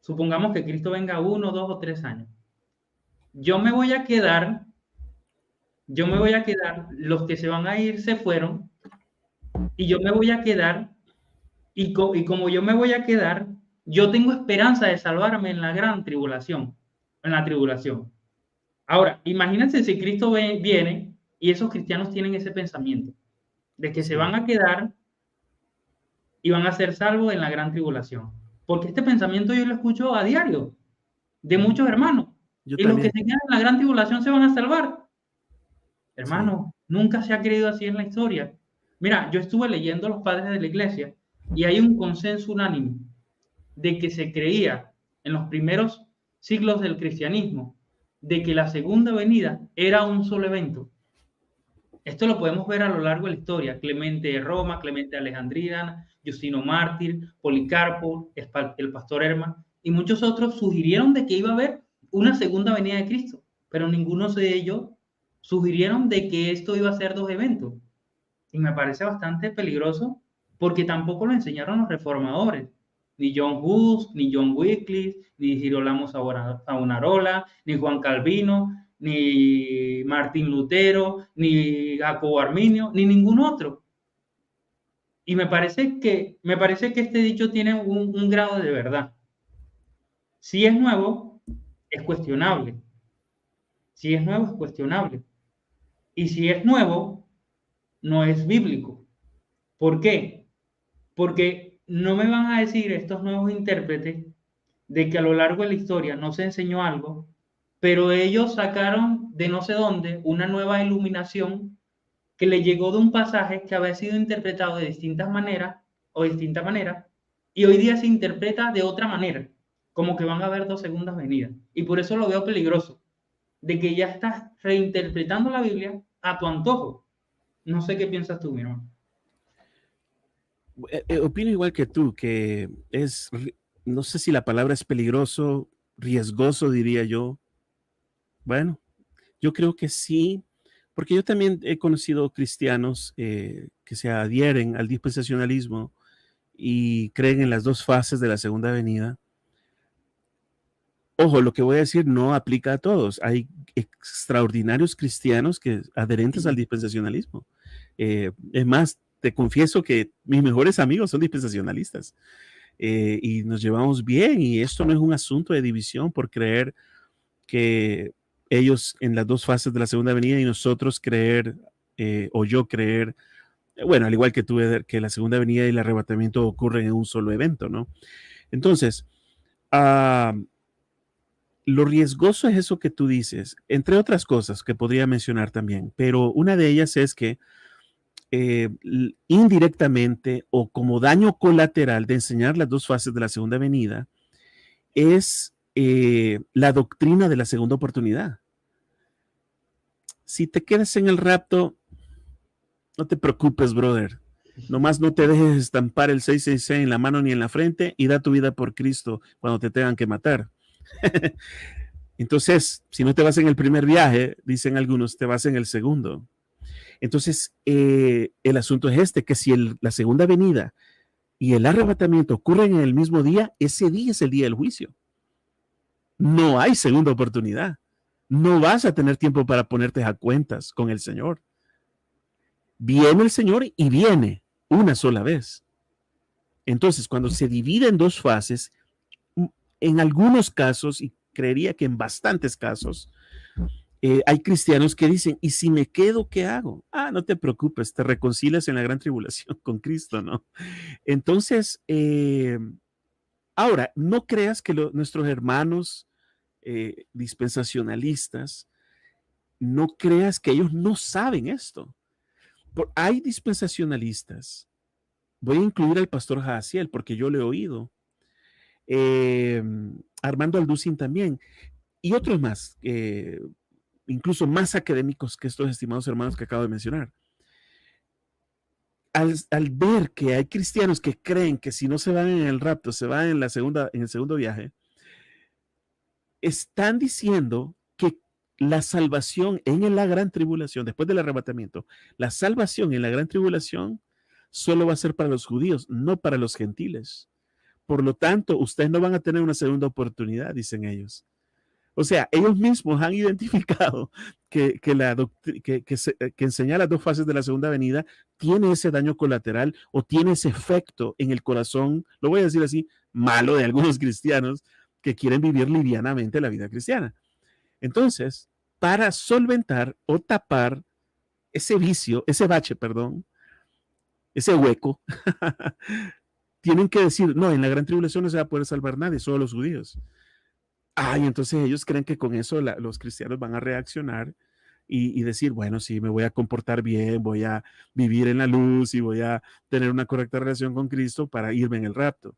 Supongamos que Cristo venga 1, 2 o 3 años. Yo me voy a quedar, los que se van a ir se fueron, y yo me voy a quedar, y como yo me voy a quedar, yo tengo esperanza de salvarme en la gran tribulación, en la tribulación. Ahora, imagínense si Cristo viene y esos cristianos tienen ese pensamiento de que se van a quedar y van a ser salvos en la gran tribulación. Porque este pensamiento yo lo escucho a diario de muchos hermanos. Y los que se quedan en la gran tribulación se van a salvar. Hermano, nunca se ha creído así en la historia. Mira, yo estuve leyendo a los padres de la iglesia y hay un consenso unánime de que se creía en los primeros siglos del cristianismo de que la segunda venida era un solo evento. Esto lo podemos ver a lo largo de la historia. Clemente de Roma, Clemente de Alejandría, Justino Mártir, Policarpo, el pastor Herma y muchos otros sugirieron de que iba a haber una segunda venida de Cristo, pero ninguno de ellos sugirieron de que esto iba a ser dos eventos. Y me parece bastante peligroso porque tampoco lo enseñaron los reformadores. Ni John Hus, ni John Wycliffe, ni Girolamo Savonarola, ni Juan Calvino, ni Martín Lutero, ni Jacobo Arminio, ni ningún otro. Y me parece que este dicho tiene un grado de verdad. Si es nuevo, es cuestionable. Si es nuevo, es cuestionable. Y si es nuevo, no es bíblico. ¿Por qué? Porque no me van a decir estos nuevos intérpretes de que a lo largo de la historia no se enseñó algo, pero ellos sacaron de no sé dónde una nueva iluminación que le llegó de un pasaje que había sido interpretado de distintas maneras o distintas maneras, y hoy día se interpreta de otra manera, como que van a haber dos segundas venidas. Y por eso lo veo peligroso, de que ya estás reinterpretando la Biblia a tu antojo. No sé qué piensas tú, mi hermano. Opino igual que tú, que no sé si la palabra es peligroso, riesgoso, diría yo. Bueno, yo creo que sí, porque yo también he conocido cristianos que se adhieren al dispensacionalismo y creen en las dos fases de la segunda venida. Ojo, lo que voy a decir no aplica a todos. Hay extraordinarios cristianos que adherentes al dispensacionalismo. Es más, te confieso que mis mejores amigos son dispensacionalistas y nos llevamos bien, y esto no es un asunto de división por creer que ellos en las dos fases de la segunda venida y nosotros creer o yo creer, bueno, al igual que tú, Eder, que la segunda venida y el arrebatamiento ocurren en un solo evento, ¿no? Entonces, lo riesgoso es eso que tú dices, entre otras cosas que podría mencionar también, pero una de ellas es que indirectamente o como daño colateral de enseñar las dos fases de la segunda venida es la doctrina de la segunda oportunidad. Si te quedas en el rapto, no te preocupes, brother. Nomás no te dejes estampar el 666 en la mano ni en la frente y da tu vida por Cristo cuando te tengan que matar. Entonces, si no te vas en el primer viaje, dicen algunos, te vas en el segundo. Entonces, el asunto es que si la segunda venida y el arrebatamiento ocurren en el mismo día, ese día es el día del juicio. No hay segunda oportunidad. No vas a tener tiempo para ponerte a cuentas con el Señor. Viene el Señor y viene una sola vez. Entonces, cuando se divide en dos fases, en algunos casos, y creería que en bastantes casos, hay cristianos que dicen, ¿y si me quedo, qué hago? Ah, no te preocupes, te reconcilias en la gran tribulación con Cristo, ¿no? Entonces, ahora, no creas que nuestros hermanos dispensacionalistas, no creas que ellos no saben esto. Hay dispensacionalistas, voy a incluir al pastor Jaciel porque yo lo he oído, Armando Alducin también, y otros más, incluso más académicos que estos estimados hermanos que acabo de mencionar. Al ver que hay cristianos que creen que si no se van en el rapto, se van en el segundo viaje, están diciendo que la salvación en la gran tribulación, después del arrebatamiento, la salvación en la gran tribulación solo va a ser para los judíos, no para los gentiles. Por lo tanto, ustedes no van a tener una segunda oportunidad, dicen ellos. O sea, ellos mismos han identificado que enseñar las dos fases de la segunda venida tiene ese daño colateral o tiene ese efecto en el corazón, lo voy a decir así, malo de algunos cristianos que quieren vivir livianamente la vida cristiana. Entonces, para solventar o tapar ese vicio, ese bache, perdón, ese hueco, tienen que decir, no, en la gran tribulación no se va a poder salvar nadie, solo los judíos. Y entonces ellos creen que con eso los cristianos van a reaccionar y decir, bueno, sí, me voy a comportar bien, voy a vivir en la luz y voy a tener una correcta relación con Cristo para irme en el rapto.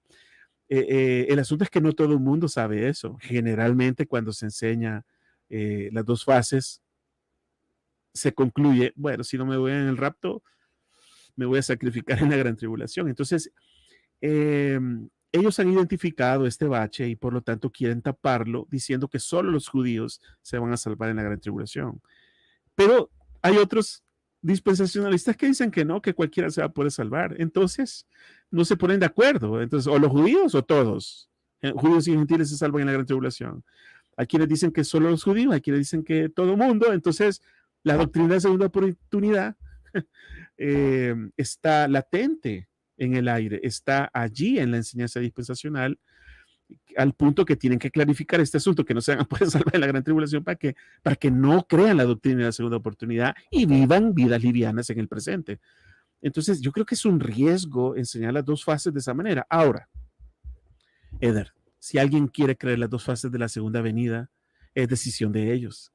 El asunto es que no todo el mundo sabe eso. Generalmente cuando se enseña las dos fases, se concluye, bueno, si no me voy en el rapto, me voy a sacrificar en la gran tribulación. Entonces, ellos han identificado este bache y por lo tanto quieren taparlo diciendo que solo los judíos se van a salvar en la gran tribulación. Pero hay otros dispensacionalistas que dicen que no, que cualquiera se va a poder salvar. Entonces, no se ponen de acuerdo. Entonces, o los judíos o todos. Judíos y gentiles se salvan en la gran tribulación. Hay quienes dicen que solo los judíos, hay quienes dicen que todo el mundo. Entonces, la doctrina de segunda oportunidad está latente en el aire, está allí en la enseñanza dispensacional, al punto que tienen que clarificar este asunto, que no se van a poder salvar en la gran tribulación para que no crean la doctrina de la segunda oportunidad y vivan vidas livianas en el presente. Entonces, yo creo que es un riesgo enseñar las dos fases de esa manera. Ahora, Eder, si alguien quiere creer las dos fases de la segunda venida, es decisión de ellos.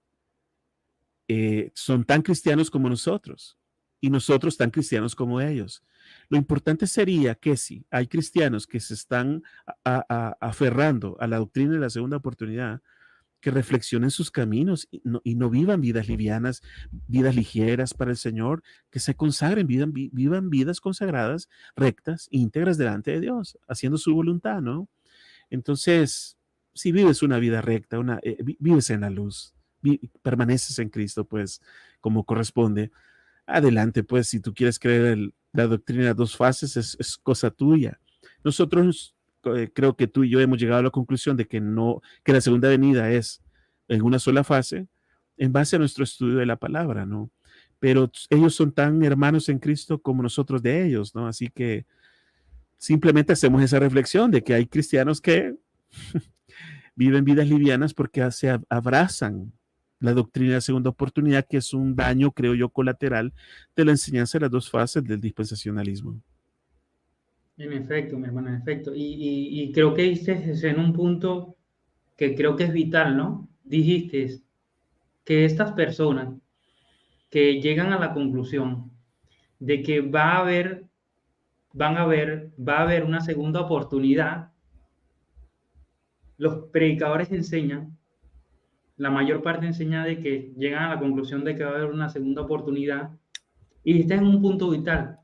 Son tan cristianos como nosotros y nosotros tan cristianos como ellos. Lo importante sería que si hay cristianos que se están aferrando a la doctrina de la segunda oportunidad, que reflexionen sus caminos y no vivan vidas livianas, vidas ligeras para el Señor, que se consagren, vivan vidas consagradas, rectas, íntegras delante de Dios, haciendo su voluntad, ¿no? Entonces, si vives una vida recta, vives en la luz, permaneces en Cristo, pues, como corresponde, adelante, pues, si tú quieres creer la doctrina de las dos fases, es cosa tuya. Nosotros, creo que tú y yo hemos llegado a la conclusión de que la segunda venida es en una sola fase, en base a nuestro estudio de la palabra, ¿no? Pero ellos son tan hermanos en Cristo como nosotros de ellos, ¿no? Así que simplemente hacemos esa reflexión de que hay cristianos que viven vidas livianas porque se abrazan la doctrina de la segunda oportunidad, que es un daño, creo yo, colateral de la enseñanza de las dos fases del dispensacionalismo. En efecto, mi hermano, en efecto. Y creo que dices en un punto que creo que es vital, ¿no? Dijiste que estas personas que llegan a la conclusión de que va a haber una segunda oportunidad, los predicadores enseñan, la mayor parte enseña de que llegan a la conclusión de que va a haber una segunda oportunidad, y este es un punto vital.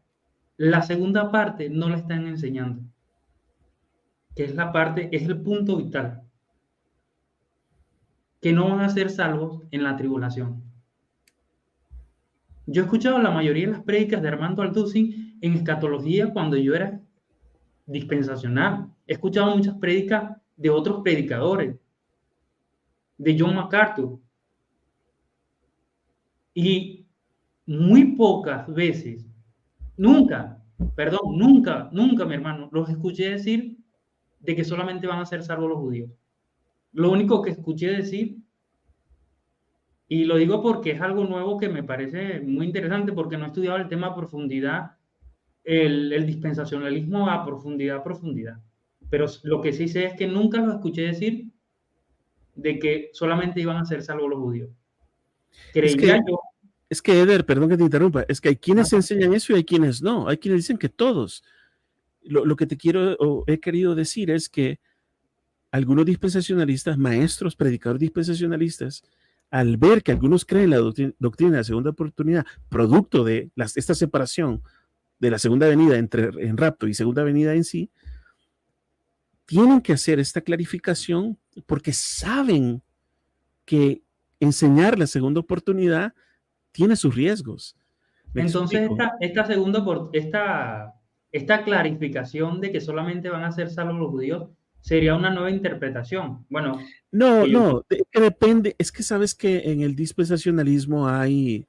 La segunda parte no la están enseñando, que es el punto vital, que no van a ser salvos en la tribulación. Yo he escuchado la mayoría de las prédicas de Armando Alducin en escatología cuando yo era dispensacional. He escuchado muchas prédicas de otros predicadores, de John MacArthur, y muy pocas veces, nunca, mi hermano, los escuché decir de que solamente van a ser salvos los judíos. Lo único que escuché decir, y lo digo porque es algo nuevo que me parece muy interesante, porque no he estudiado el tema a profundidad, el dispensacionalismo a profundidad. Pero lo que sí sé es que nunca lo escuché decir de que solamente iban a ser salvos los judíos. Creía yo. Es que, Eder, perdón que te interrumpa, es que hay quienes enseñan eso y hay quienes no. Hay quienes dicen que todos. Lo que te he querido decir es que algunos dispensacionalistas, maestros, predicadores dispensacionalistas, al ver que algunos creen la doctrina de la segunda oportunidad, producto de esta separación de la segunda venida en rapto y segunda venida en sí, tienen que hacer esta clarificación porque saben que enseñar la segunda oportunidad tiene sus riesgos. Entonces, esta clarificación de que solamente van a ser salvos los judíos sería una nueva interpretación. Bueno, no, depende. Es que sabes que en el dispensacionalismo hay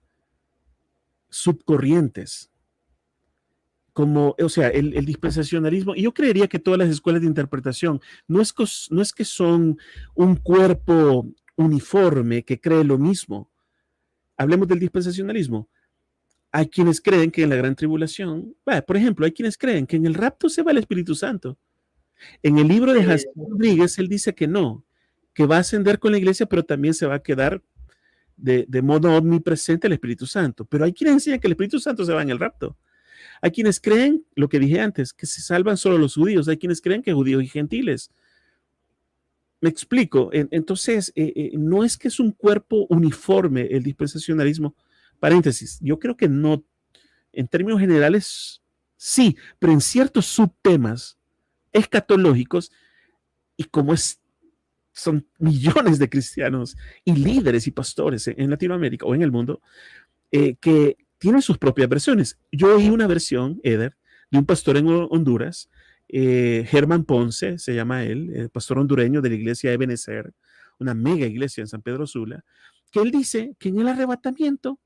subcorrientes. O sea, el dispensacionalismo, y yo creería que todas las escuelas de interpretación no es que son un cuerpo uniforme que cree lo mismo. Hablemos del dispensacionalismo. Hay quienes creen que en la gran tribulación, por ejemplo, hay quienes creen que en el rapto se va el Espíritu Santo. En el libro de Hansel Rodríguez, él dice que no, que va a ascender con la iglesia, pero también se va a quedar de modo omnipresente el Espíritu Santo. Pero hay quienes enseñan que el Espíritu Santo se va en el rapto. Hay quienes creen, lo que dije antes, que se salvan solo los judíos. Hay quienes creen que judíos y gentiles. Me explico. Entonces, no es que es un cuerpo uniforme el dispensacionalismo. Paréntesis, yo creo que no, en términos generales, sí, pero en ciertos subtemas escatológicos, y como son millones de cristianos y líderes y pastores en Latinoamérica o en el mundo, que tienen sus propias versiones. Yo oí una versión, Eder, de un pastor en Honduras, Germán Ponce, se llama él, pastor hondureño de la iglesia de Ebenezer, una mega iglesia en San Pedro Sula, que él dice que en el arrebatamiento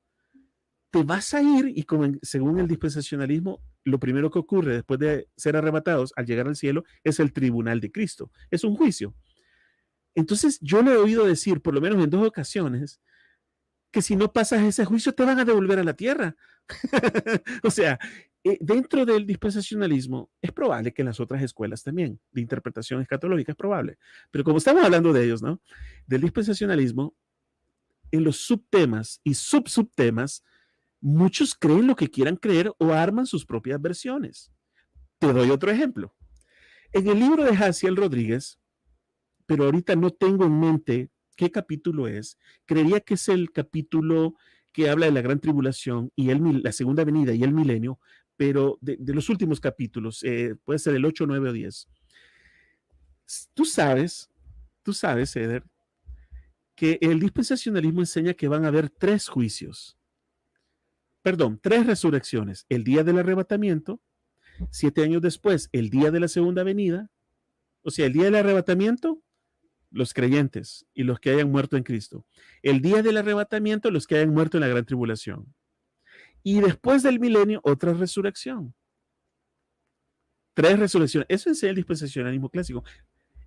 te vas a ir y como según el dispensacionalismo, lo primero que ocurre después de ser arrebatados al llegar al cielo es el tribunal de Cristo, es un juicio. Entonces yo le he oído decir, por lo menos en 2 ocasiones, que si no pasas ese juicio te van a devolver a la tierra. O sea, dentro del dispensacionalismo es probable que en las otras escuelas también de interpretación escatológica es probable, pero como estamos hablando de ellos, ¿no? Del dispensacionalismo, en los subtemas y subtemas, muchos creen lo que quieran creer o arman sus propias versiones. Te doy otro ejemplo. En el libro de Jaciel Rodríguez, pero ahorita no tengo en mente qué capítulo es, creería que es el capítulo que habla de la gran tribulación y la segunda venida y el milenio, pero de los últimos capítulos, puede ser el 8, 9 o 10. Tú sabes, Eder, que el dispensacionalismo enseña que van a haber 3 juicios. Perdón, 3 resurrecciones. El día del arrebatamiento, 7 años después, el día de la segunda venida, o sea, el día del arrebatamiento, los creyentes y los que hayan muerto en Cristo. El día del arrebatamiento, los que hayan muerto en la gran tribulación. Y después del milenio, otra resurrección. 3 resurrecciones. Eso enseña el dispensacionalismo clásico.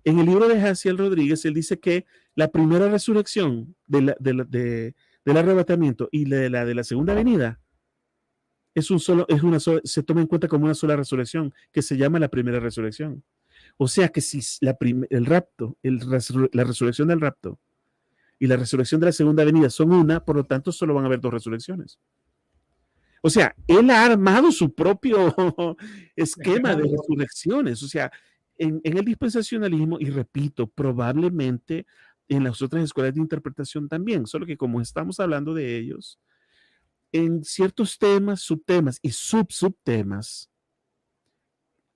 En el libro de Jaciel Rodríguez, él dice que la primera resurrección del arrebatamiento y la de la segunda venida se toma en cuenta como una sola resurrección, que se llama la primera resurrección. O sea que si el rapto, la resurrección del rapto y la resurrección de la segunda venida son una, por lo tanto solo van a haber 2 resurrecciones. O sea, él ha armado su propio esquema de resurrecciones. O sea, en el dispensacionalismo, y repito, probablemente en las otras escuelas de interpretación también, solo que como estamos hablando de ellos, en ciertos temas, subtemas y subtemas,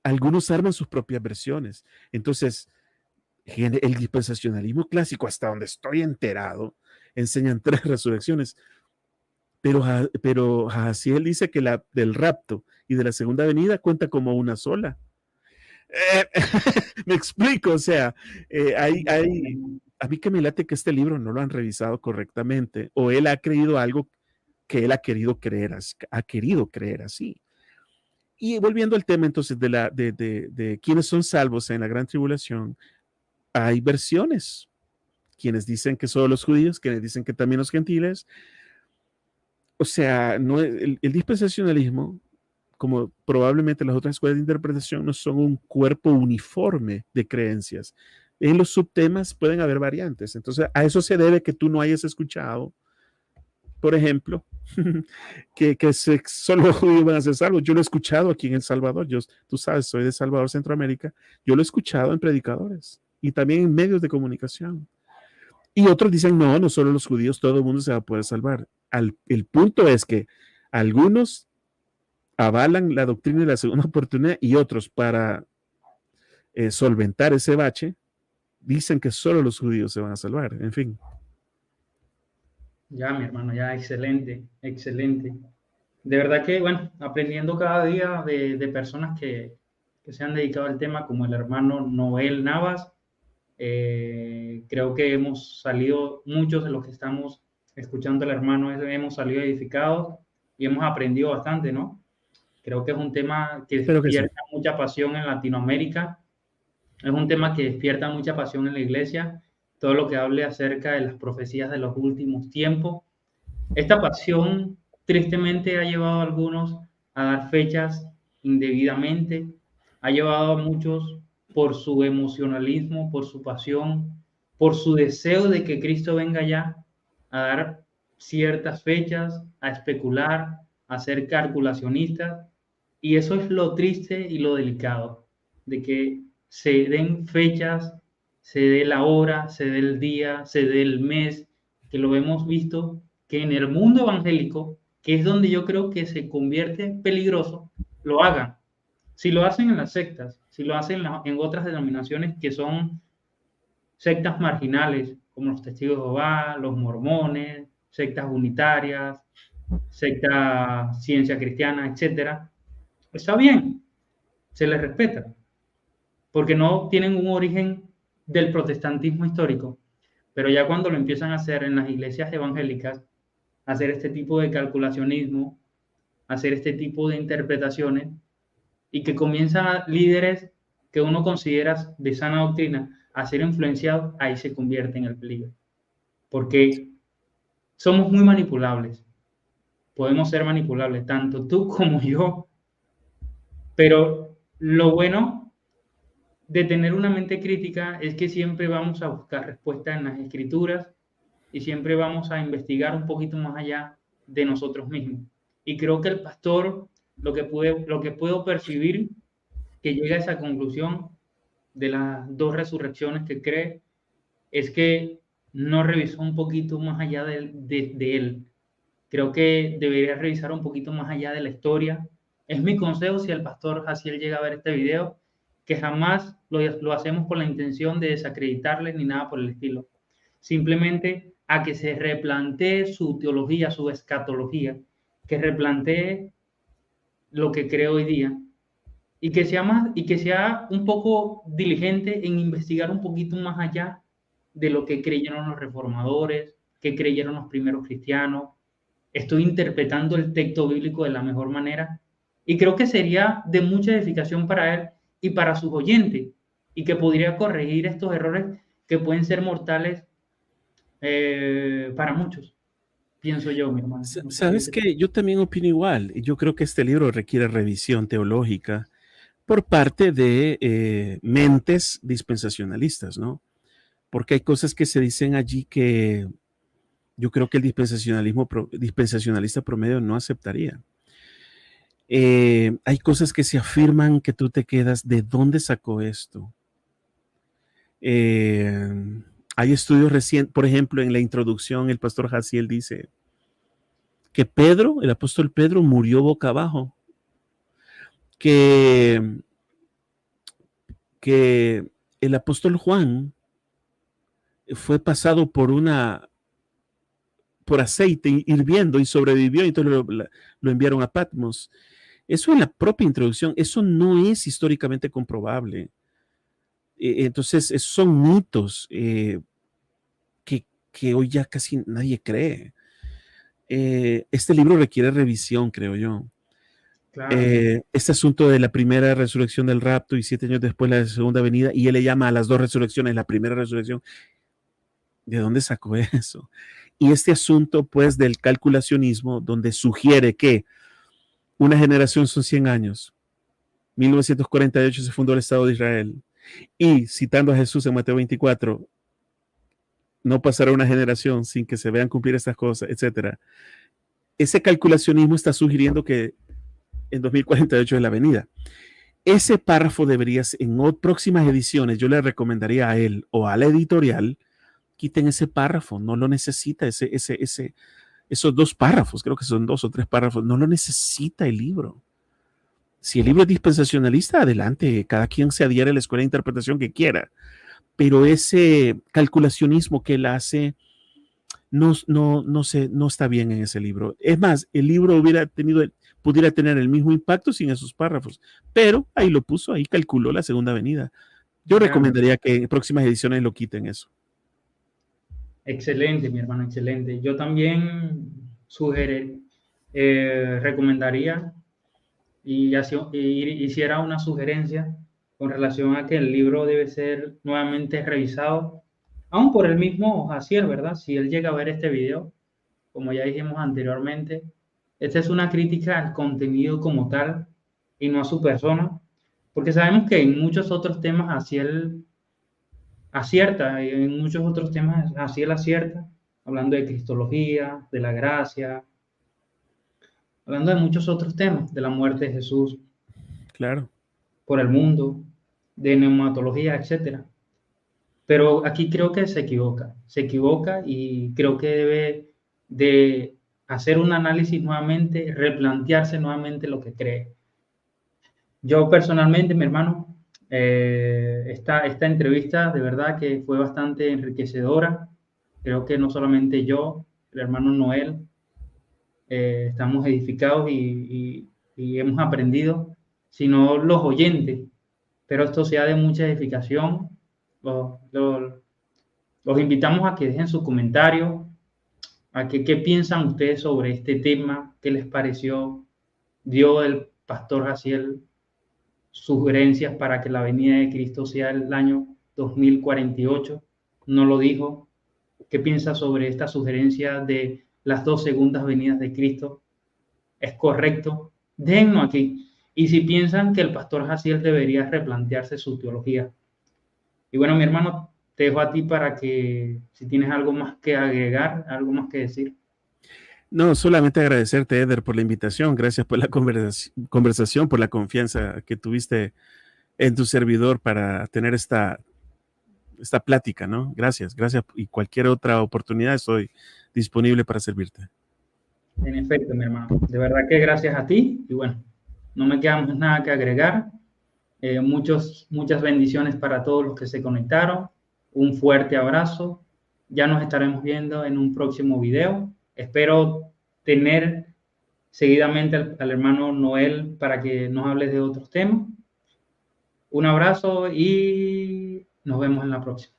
algunos arman sus propias versiones. Entonces, el dispensacionalismo clásico, hasta donde estoy enterado, enseñan 3 resurrecciones. Pero Jaciel dice que la del rapto y de la segunda venida cuenta como una sola. Me explico, o sea, a mí que me late que este libro no lo han revisado correctamente, o él ha creído algo que él ha querido creer así. Y volviendo al tema entonces de quiénes son salvos en la gran tribulación, hay versiones. Quienes dicen que solo los judíos, quienes dicen que también los gentiles. O sea, no, el dispensacionalismo, como probablemente las otras escuelas de interpretación, no son un cuerpo uniforme de creencias. En los subtemas pueden haber variantes. Entonces, a eso se debe que tú no hayas escuchado, por ejemplo, que solo los judíos van a ser salvos. Yo lo he escuchado aquí en El Salvador. Tú sabes, soy de Salvador, Centroamérica. Yo lo he escuchado en predicadores y también en medios de comunicación. Y otros dicen, no solo los judíos, todo el mundo se va a poder salvar. El punto es que algunos avalan la doctrina de la segunda oportunidad y otros, para solventar ese bache, dicen que solo los judíos se van a salvar. En fin. Ya, mi hermano, ya, excelente, excelente. De verdad que, bueno, aprendiendo cada día de personas que se han dedicado al tema, como el hermano Noel Navas. Creo que hemos salido, muchos de los que estamos escuchando al hermano, hemos salido edificados y hemos aprendido bastante, ¿no? Creo que es un tema que despierta mucha pasión en Latinoamérica, es un tema que despierta mucha pasión en la iglesia, todo lo que hable acerca de las profecías de los últimos tiempos. Esta pasión tristemente ha llevado a algunos a dar fechas indebidamente, ha llevado a muchos por su emocionalismo, por su pasión, por su deseo de que Cristo venga ya, a dar ciertas fechas, a especular, a ser calculacionistas. Y eso es lo triste y lo delicado, de que se den fechas se dé la hora, se dé el día, se dé el mes, que lo hemos visto, que en el mundo evangélico, que es donde yo creo que se convierte peligroso, lo hagan. Si lo hacen en las sectas, si lo hacen en otras denominaciones que son sectas marginales, como los testigos de Jehová, los mormones, sectas unitarias, secta ciencia cristiana, etcétera, está bien, se les respeta, porque no tienen un origen del protestantismo histórico, pero ya cuando lo empiezan a hacer en las iglesias evangélicas, hacer este tipo de calculacionismo, hacer este tipo de interpretaciones, y que comienzan líderes que uno considera de sana doctrina a ser influenciados, ahí se convierte en el peligro. Porque somos muy manipulables, podemos ser manipulables, tanto tú como yo, pero lo bueno de tener una mente crítica es que siempre vamos a buscar respuestas en las escrituras y siempre vamos a investigar un poquito más allá de nosotros mismos. Y creo que el pastor, lo que puedo percibir, que llega a esa conclusión de las dos resurrecciones que cree, es que no revisó un poquito más allá de él. Creo que debería revisar un poquito más allá de la historia. Es mi consejo si el pastor Jaciel llega a ver este video, que jamás lo hacemos con la intención de desacreditarle ni nada por el estilo. Simplemente a que se replantee su teología, su escatología, que replantee lo que cree hoy día y que sea un poco diligente en investigar un poquito más allá de lo que creyeron los reformadores, que creyeron los primeros cristianos. Estoy interpretando el texto bíblico de la mejor manera y creo que sería de mucha edificación para él y para sus oyentes y que podría corregir estos errores que pueden ser mortales para muchos, pienso yo, mi hermano. No sé Sabes que yo también opino igual. Yo creo que este libro requiere revisión teológica por parte de mentes dispensacionalistas, ¿no? Porque hay cosas que se dicen allí que yo creo que el dispensacionalista promedio no aceptaría. Hay cosas que se afirman que tú te quedas, ¿de dónde sacó esto? Hay estudios recientes, por ejemplo, en la introducción, el pastor Jaciel dice que Pedro, el apóstol Pedro, murió boca abajo, que el apóstol Juan fue pasado por aceite hirviendo y sobrevivió, y entonces lo enviaron a Patmos. Eso en la propia introducción, eso no es históricamente comprobable. Entonces, esos son mitos que hoy ya casi nadie cree. Este libro requiere revisión, creo yo. Claro. Este asunto de la primera resurrección del rapto y 7 años después la segunda venida, y él le llama a las dos resurrecciones la primera resurrección. ¿De dónde sacó eso? Y este asunto, pues, del calculacionismo, donde sugiere que una generación son 100 años. 1948 se fundó el Estado de Israel. Y citando a Jesús en Mateo 24, no pasará una generación sin que se vean cumplir estas cosas, etc. Ese calculacionismo está sugiriendo que en 2048 es la venida. Ese párrafo debería, en próximas ediciones, yo le recomendaría a él o a la editorial, quiten ese párrafo, no lo necesita, esos 2 párrafos, creo que son 2 o 3 párrafos, no lo necesita el libro. Si el libro es dispensacionalista, adelante, cada quien se adhiere a la escuela de interpretación que quiera, pero ese calculacionismo que él hace no está bien en ese libro. Es más, el libro pudiera tener el mismo impacto sin esos párrafos, pero ahí lo puso, ahí calculó la segunda venida. Yo recomendaría que en próximas ediciones lo quiten eso. Excelente, mi hermano, excelente. Yo también recomendaría y hiciera una sugerencia con relación a que el libro debe ser nuevamente revisado, aún por el mismo Jaciel, ¿verdad? Si él llega a ver este video, como ya dijimos anteriormente, esta es una crítica al contenido como tal y no a su persona, porque sabemos que en muchos otros temas Jaciel acierta, y en muchos otros temas Jaciel acierta, hablando de cristología, de la gracia, hablando de muchos otros temas, de la muerte de Jesús, Claro. por el mundo, de neumatología, etcétera. Pero aquí creo que se equivoca y creo que debe de hacer un análisis nuevamente, replantearse nuevamente lo que cree. Yo personalmente, mi hermano, esta entrevista de verdad que fue bastante enriquecedora. Creo que no solamente yo, el hermano Noel, estamos edificados y hemos aprendido, sino los oyentes. Pero esto sea de mucha edificación. Los, los, los invitamos a que dejen sus comentarios, a que qué piensan ustedes sobre este tema, qué les pareció, dio el pastor Jaciel sugerencias para que la venida de Cristo sea el año 2048, no lo dijo. ¿Qué piensa sobre esta sugerencia de las dos segundas venidas de Cristo? ¿Es correcto? Déjenlo aquí. Y si piensan que el pastor Jaciel debería replantearse su teología. Y bueno, mi hermano, te dejo a ti para que si tienes algo más que agregar, algo más que decir. No, solamente agradecerte, Eder, por la invitación. Gracias por la conversación, por la confianza que tuviste en tu servidor para tener esta plática, ¿no? Gracias. Y cualquier otra oportunidad estoy disponible para servirte. En efecto, mi hermano. De verdad que gracias a ti. Y bueno, no me queda más nada que agregar. Muchas bendiciones para todos los que se conectaron. Un fuerte abrazo. Ya nos estaremos viendo en un próximo video. Espero tener seguidamente al hermano Noel para que nos hable de otros temas. Un abrazo y nos vemos en la próxima.